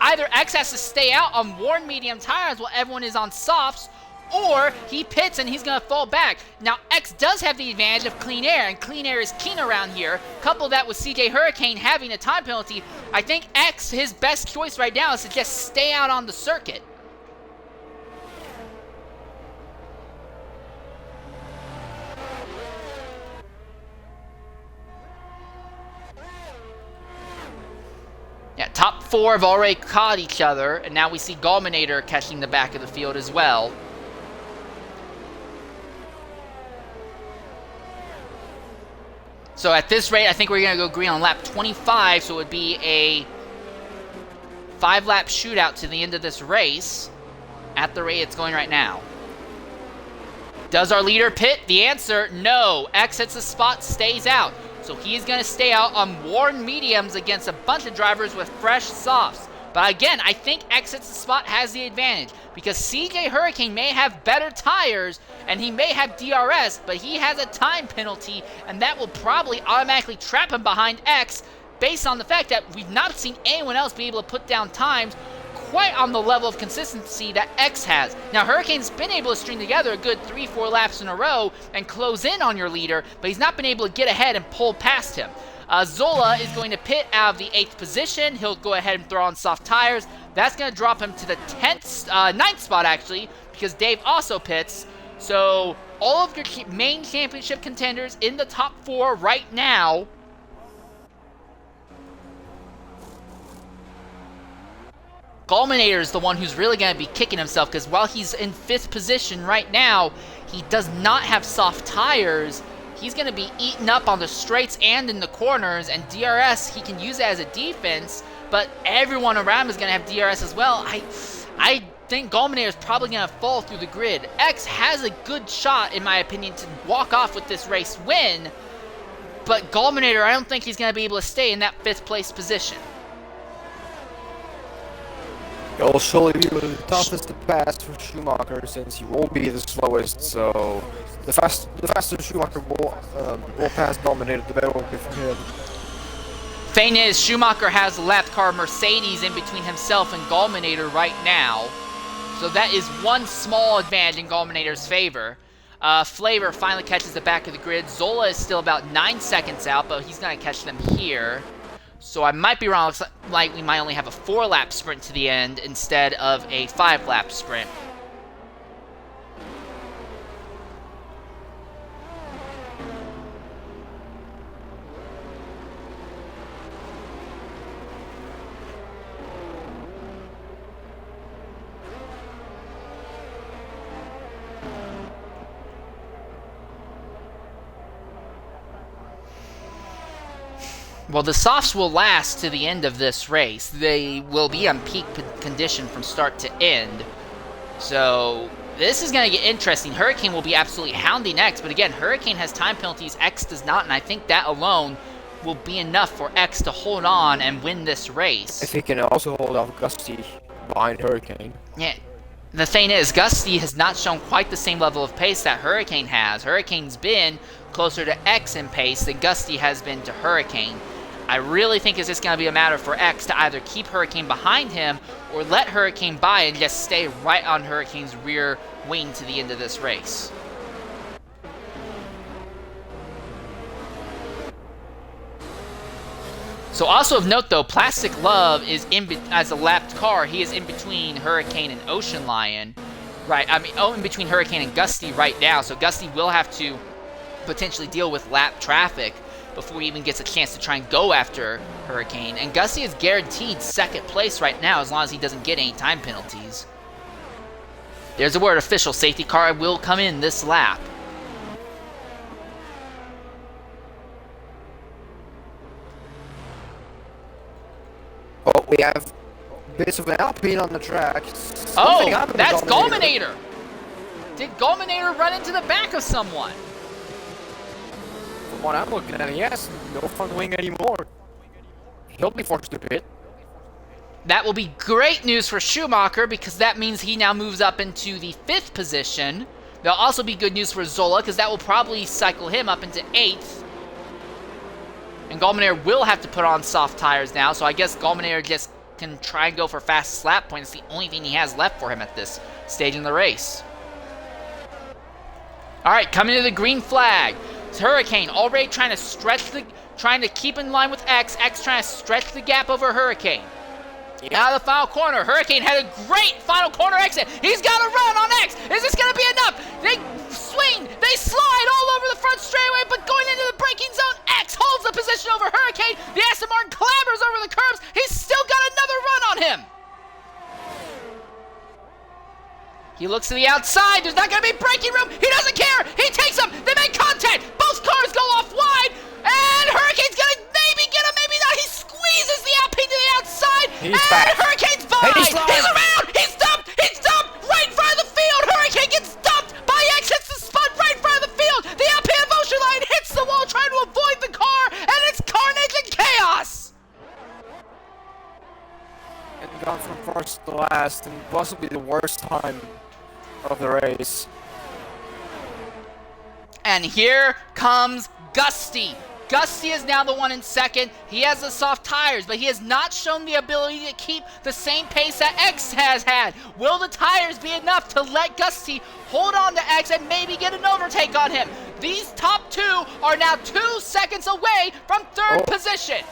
either X has to stay out on worn medium tires while everyone is on softs, or he pits and he's going to fall back. Now, X does have the advantage of clean air, and clean air is keen around here. Couple that with CJ Hurricane having a time penalty, I think X, his best choice right now is to just stay out on the circuit. Yeah, top 4 have already caught each other, and now we see Gulminator catching the back of the field as well. So at this rate, I think we're going to go green on lap 25, so it would be a 5-lap shootout to the end of this race at the rate it's going right now. Does our leader pit? The answer, no. X hits the spot, stays out. So he's going to stay out on worn mediums against a bunch of drivers with fresh softs. But again, I think X hits the spot has the advantage because CJ Hurricane may have better tires and he may have DRS, but he has a time penalty, and that will probably automatically trap him behind X based on the fact that we've not seen anyone else be able to put down times quite on the level of consistency that X has. Now, Hurricane's been able to string together a good 3-4 laps in a row and close in on your leader, but he's not been able to get ahead and pull past him. Zola is going to pit out of the 8th position. He'll go ahead and throw on soft tires. That's going to drop him to the 9th spot, actually, because Dave also pits. So all of your main championship contenders in the top 4 right now. Gulminator is the one who's really going to be kicking himself, because while he's in 5th position right now, he does not have soft tires. He's going to be eaten up on the straights and in the corners, and DRS, he can use it as a defense, but everyone around him is going to have DRS as well. I think Gulminator is probably going to fall through the grid. X has a good shot, in my opinion, to walk off with this race win, but Gulminator, I don't think he's going to be able to stay in that 5th place position. It'll surely be the toughest to pass for Schumacher since he won't be the slowest, so the faster Schumacher will pass Gulminator, the better it will be for him. Thing is, Schumacher has a lap car Mercedes in between himself and Gulminator right now, so that is one small advantage in Gulminator's favor. Flavor finally catches the back of the grid. Zola is still about 9 seconds out, but he's going to catch them here. So I might be wrong. Looks like we might only have a 4-lap sprint to the end instead of a 5-lap sprint. Well, the softs will last to the end of this race. They will be on peak condition from start to end. So this is going to get interesting. Hurricane will be absolutely hounding X, but again, Hurricane has time penalties, X does not, and I think that alone will be enough for X to hold on and win this race. If he can also hold off Gusty behind Hurricane. Yeah. The thing is, Gusty has not shown quite the same level of pace that Hurricane has. Hurricane's been closer to X in pace than Gusty has been to Hurricane. I really think it's just going to be a matter for X to either keep Hurricane behind him or let Hurricane by and just stay right on Hurricane's rear wing to the end of this race. So also of note though, Plastic Love is as a lapped car, he is in between Hurricane and Ocean Lion. Right, in between Hurricane and Gusty right now, so Gusty will have to potentially deal with lap traffic before he even gets a chance to try and go after Hurricane. And Gusty is guaranteed 2nd place right now as long as he doesn't get any time penalties. There's a word official. Safety car will come in this lap. Oh, we have bits of an Alpine on the track. Oh, that's Gulminator! Did Gulminator run into the back of someone? from what I'm looking at, he has no front wing anymore. He'll be forced to pit. That will be great news for Schumacher because that means he now moves up into the 5th position. There'll also be good news for Zola because that will probably cycle him up into 8th. And Gallmanair will have to put on soft tires now, so I guess Gallmanair just can try and go for fast lap points. It's the only thing he has left for him at this stage in the race. Alright, coming to the green flag. It's Hurricane already trying to keep in line with X. X trying to stretch the gap over Hurricane. Out of the final corner, Hurricane had a great final corner exit. He's got to run on X. Is this going to be enough? They swing, they slide all over the front straightaway, but going into the braking zone, X holds the position over Hurricane. The Aston Martin clambers over the curbs. He's still got another run on him. He looks to the outside. There's not going to be braking room. He doesn't care. He takes them. They make contact. Both cars go off wide, and Hurricane's going to maybe get him, maybe not. He squeezes the Alpine to the outside, and back. Hurricane's by. He's Around. He's dumped. He's dumped right in front of the field. Hurricane gets dumped by X. Hits the spud right in front of the field. The Alpine Motion Line hits the wall trying to avoid the car, and it's carnage and chaos. And gone from first to last, and possibly the worst time of the race. And here comes Gusty. Gusty is now the one in second. He has the soft tires, but he has not shown the ability to keep the same pace that X has had. Will the tires be enough to let Gusty hold on to X and maybe get an overtake on him? These top two are now 2 seconds away from third position.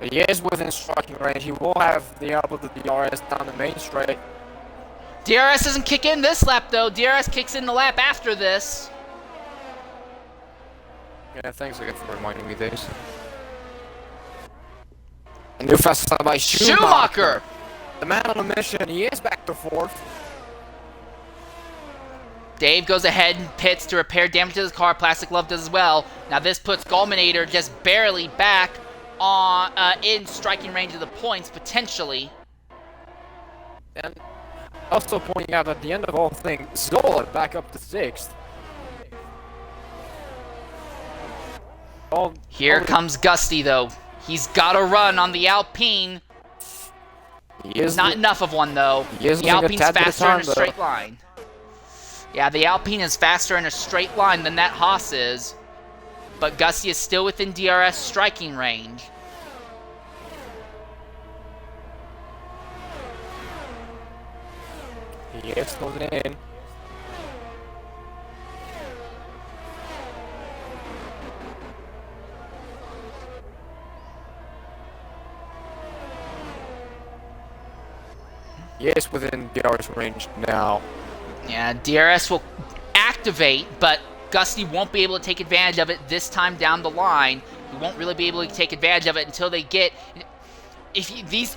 He is within striking range. He will have the elbow to the DRS down the main straight. DRS doesn't kick in this lap, though. DRS kicks in the lap after this. Yeah, thanks again for reminding me this. A new fast stop by Schumacher. The man on a mission. He is back to 4th. Dave goes ahead and pits to repair damage to his car. Plastic Love does as well. Now this puts Gallmanator just barely back on in striking range of the points, potentially. And also pointing out at the end of all things, Zola back up to 6th. Here comes Gusty, though. He's got to run on the Alpine. He is Not enough of one, though. The Alpine's faster in a straight line. Yeah, the Alpine is faster in a straight line than that Haas is. But Gusty is still within DRS striking range. He is closing in. He is within DRS range now. Yeah, DRS will activate, but Gusty won't be able to take advantage of it this time down the line. He won't really be able to take advantage of it until they get...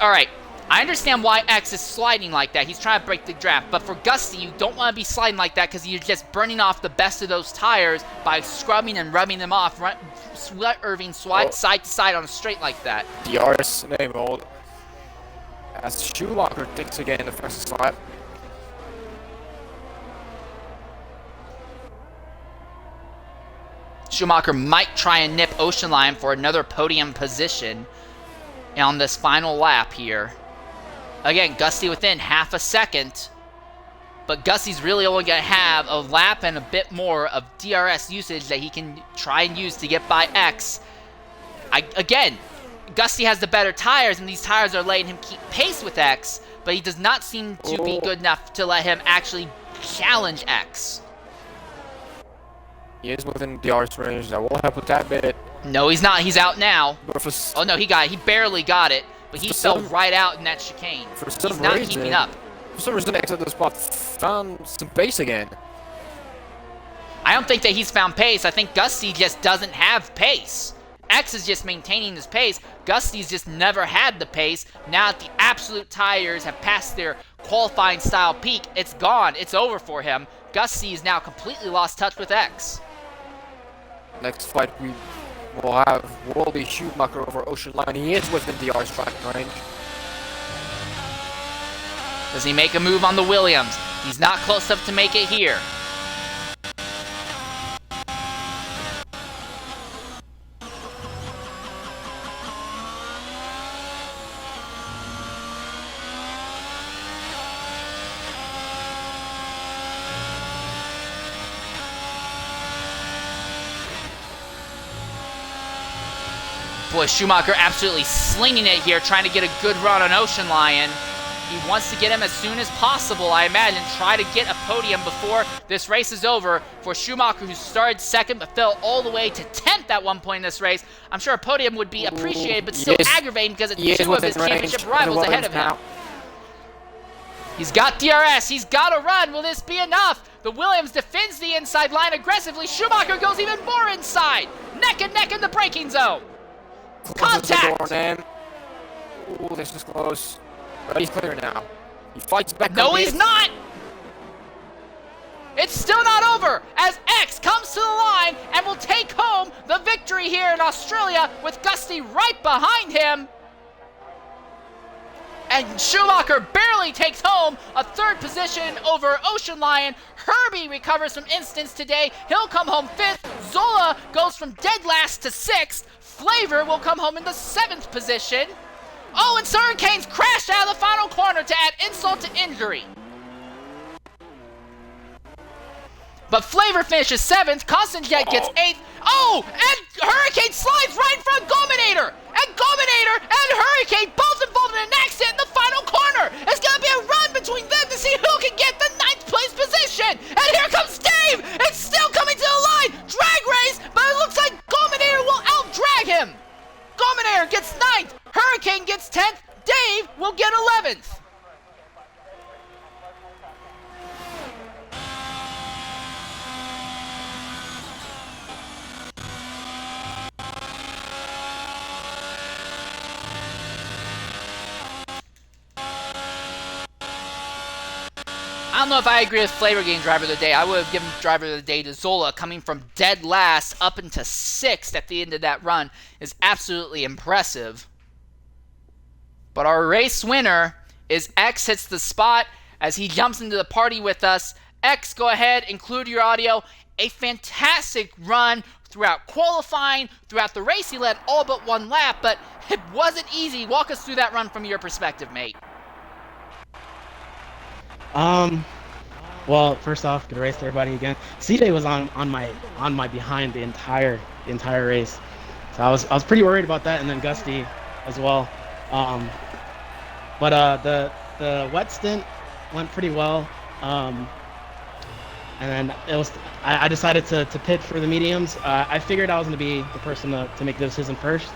Alright, I understand why X is sliding like that. He's trying to break the draft. But for Gusty, you don't want to be sliding like that because you're just burning off the best of those tires by scrubbing and rubbing them off, swerving side to side on a straight like that. DRS enabled. As Schumacher takes again in the first lap. Schumacher might try and nip Ocean Lion for another podium position on this final lap here. Again, Gusty within half a second, but Gusty's really only going to have a lap and a bit more of DRS usage that he can try and use to get by X. Again, Gusty has the better tires, and these tires are letting him keep pace with X, but he does not seem to be good enough to let him actually challenge X. He is within DRS range. That will help a tad bit. No, he's not. He's out now. Oh no, he got it. He barely got it, but he fell right out in that chicane. He's not keeping up. For some reason, X at the spot found some pace again. I don't think that he's found pace. I think Gusty just doesn't have pace. X is just maintaining his pace. Gusty's just never had the pace. Now that the absolute tires have passed their qualifying style peak, it's gone. It's over for him. Gusty is now completely lost touch with X. Next fight we will be Schumacher over Ocean Line. He is within the DRS striking range. Does he make a move on the Williams? He's not close enough to make it here. Boy, Schumacher absolutely slinging it here, trying to get a good run on Ocean Lion. He wants to get him as soon as possible, I imagine. Try to get a podium before this race is over for Schumacher, who started second but fell all the way to 10th at one point in this race. I'm sure a podium would be appreciated, but still aggravating because it's two of his championship rivals ahead of him. He's got DRS. He's got a run. Will this be enough? The Williams defends the inside line aggressively. Schumacher goes even more inside. Neck and neck in the braking zone. Contact! Ooh, this is close. But he's clear now. He fights back. No, he's not! It's still not over as X comes to the line and will take home the victory here in Australia with Gusty right behind him. And Schumacher barely takes home a third position over Ocean Lion. Herbie recovers from instance today. He'll come home fifth. Zola goes from dead last to sixth. Flavor will come home in the 7th position. Oh, and Hurricanes crashed out of the final corner to add insult to injury. But Flavor finishes 7th. Constant Jet gets 8th. Oh, and Hurricane slides right in front of Gominator. And Gominator and Hurricane both involved in an accident in the final corner. It's going to be a run between them to see who can get the 9th place position. And here comes Dave. It's still coming to the line. Drag race, but it looks like Gominator will out-drag him. Gominator gets 9th. Hurricane gets 10th. Dave will get 11th. I don't know if I agree with Flavor getting Driver of the Day. I would have given Driver of the Day to Zola. Coming from dead last up into 6th at the end of that run is absolutely impressive. But our race winner is X hits the spot as he jumps into the party with us. X, go ahead, include your audio. A fantastic run throughout qualifying, throughout the race. He led all but one lap, but it wasn't easy. Walk us through that run from your perspective, mate. Well, first off, good race to everybody again. CJ was on my behind the entire race, so I was pretty worried about that, and then Gusty as well. But the wet stint went pretty well, and then I decided to pit for the mediums. I figured I was going to be the person to make the decision first,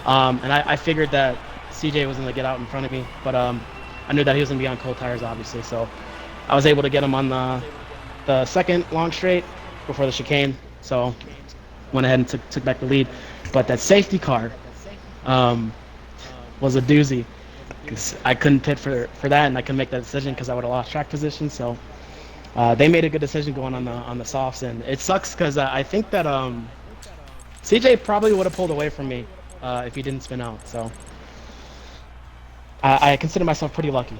and I figured that CJ was going to get out in front of me, but I knew that he was going to be on cold tires, obviously, so I was able to get him on the second long straight before the chicane, so went ahead and took back the lead. But that safety car was a doozy, because I couldn't pit for that, and I couldn't make that decision because I would have lost track position. So they made a good decision going on the softs, and it sucks because I think that CJ probably would have pulled away from me if he didn't spin out. So I consider myself pretty lucky.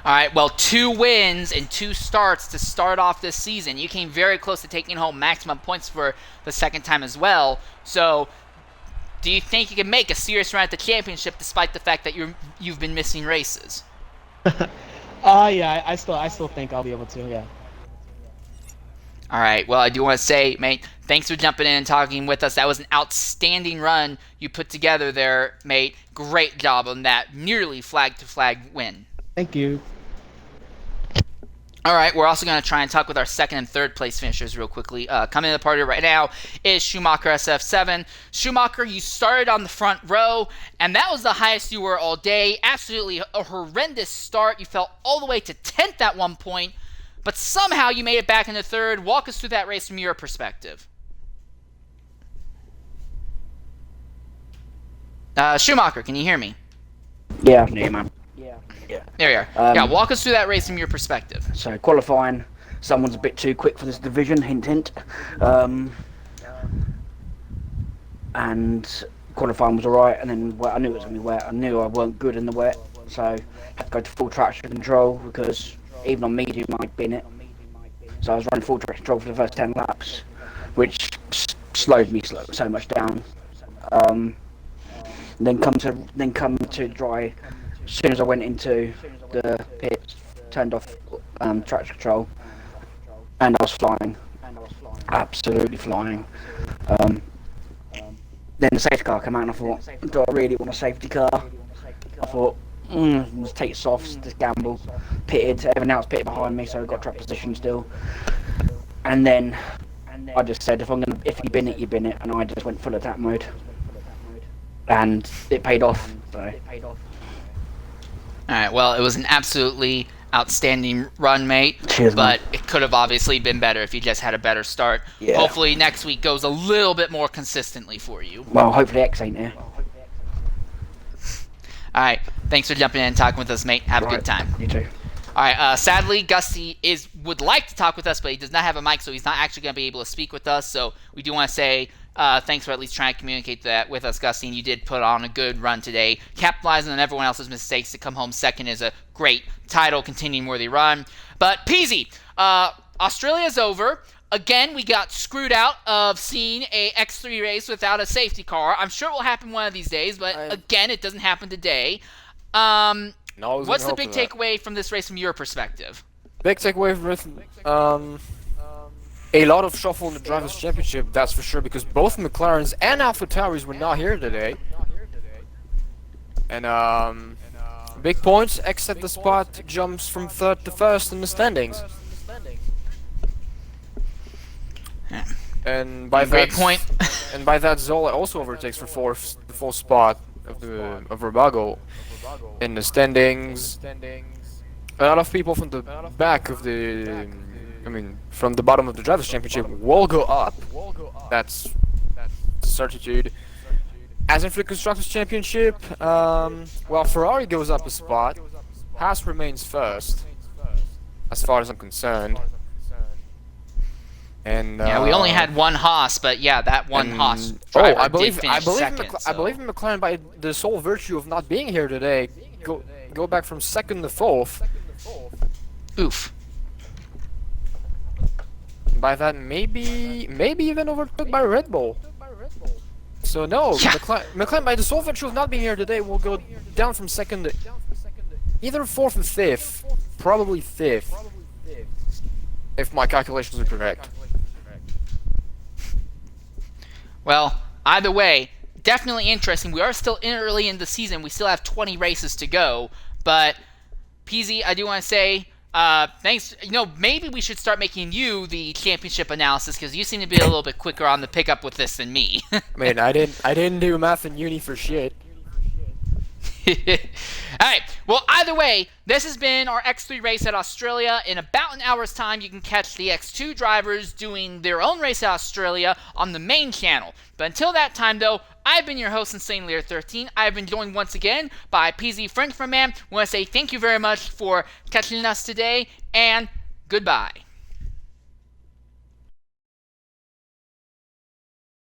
All right, well, 2 wins and 2 starts to start off this season. You came very close to taking home maximum points for the second time as well. So, do you think you can make a serious run at the championship despite the fact that you've been missing races? Yeah, I still think I'll be able to. Yeah. All right, well, I do want to say, mate, thanks for jumping in and talking with us. That was an outstanding run you put together there, mate. Great job on that nearly flag-to-flag win. Thank you. All right, we're also going to try and talk with our second and third place finishers real quickly. Coming to the party right now is Schumacher SF7. Schumacher, you started on the front row, and that was the highest you were all day. Absolutely a horrendous start. You fell all the way to 10th at one point, but somehow you made it back into third. Walk us through that race from your perspective. Schumacher, can you hear me? Yeah, man. There you are. Yeah, walk us through that race from your perspective. So qualifying, someone's a bit too quick for this division, hint hint. And qualifying was alright, and then I knew it was going to be wet. I knew I weren't good in the wet, so had to go to full traction control because even on medium I'd bin it. So I was running full traction control for the first 10 laps, which slowed me so much down. Then come to dry. As soon as I went into the pits, turned off traction control, and I was flying, absolutely flying. Then the safety car came out and I thought, do I really want a safety car? I thought, let's take softs, just gamble. Pitted, everyone else pitted behind me, so I got track position still. And then I just said, if you bin it, you bin it, and I just went full attack mode. And it paid off. So. Alright, well, it was an absolutely outstanding run, mate. Cheers, but man. it could have obviously been better if you just had a better start. Yeah. Hopefully next week goes a little bit more consistently for you. Well, hopefully X ain't here. Alright, thanks for jumping in and talking with us, mate. Have a Right. good time. You too. Alright, sadly, Gusty would like to talk with us, but he does not have a mic, so he's not actually going to be able to speak with us. So we do want to say thanks for at least trying to communicate that with us, Gusty, and you did put on a good run today. Capitalizing on everyone else's mistakes to come home second is a great title, continuing worthy run. But Peasy, Australia's over. Again, we got screwed out of seeing a X3 race without a safety car. I'm sure it will happen one of these days, but again, it doesn't happen today. What's the big takeaway from this race from your perspective? Big takeaway from a lot of shuffle in the Drivers' Championship, that's for sure, because both McLarens and AlphaTauris were not here today. And big points, except the spot jumps from third to first in the standings. And by Great point. And by that, Zola also overtakes for the fourth spot of Verbago in the standings. A lot of people from the back of from the bottom of the Drivers' Championship will go up. That's certitude. As in for the Constructors' Championship, well, Ferrari goes up a spot. Haas remains first, as far as I'm concerned. And Yeah, we only had one Haas, but yeah, that one Haas driver I believe did finish second. I believe McLaren, by the sole virtue of not being here today, go back from second to fourth. Oof. By that, maybe even overtook by Red Bull. So no, Yeah. McLaren, by the sole virtue of not being here today, will go down from second to either fourth or fifth, probably fifth, if my calculations are correct. Well, either way, definitely interesting. We are still early in the season. We still have 20 races to go. But, Peasy, I do want to say, thanks. Maybe we should start making you the championship analysis, because you seem to be a little bit quicker on the pickup with this than me. Man, I didn't do math in uni for shit. Alright, well, either way, this has been our X3 race at Australia. In about an hour's time, you can catch the X2 drivers doing their own race at Australia on the main channel. But until that time, though, I've been your host, Insane Lear 13. I've been joined once again by PZ Frenchman Man. I want to say thank you very much for catching us today, and goodbye.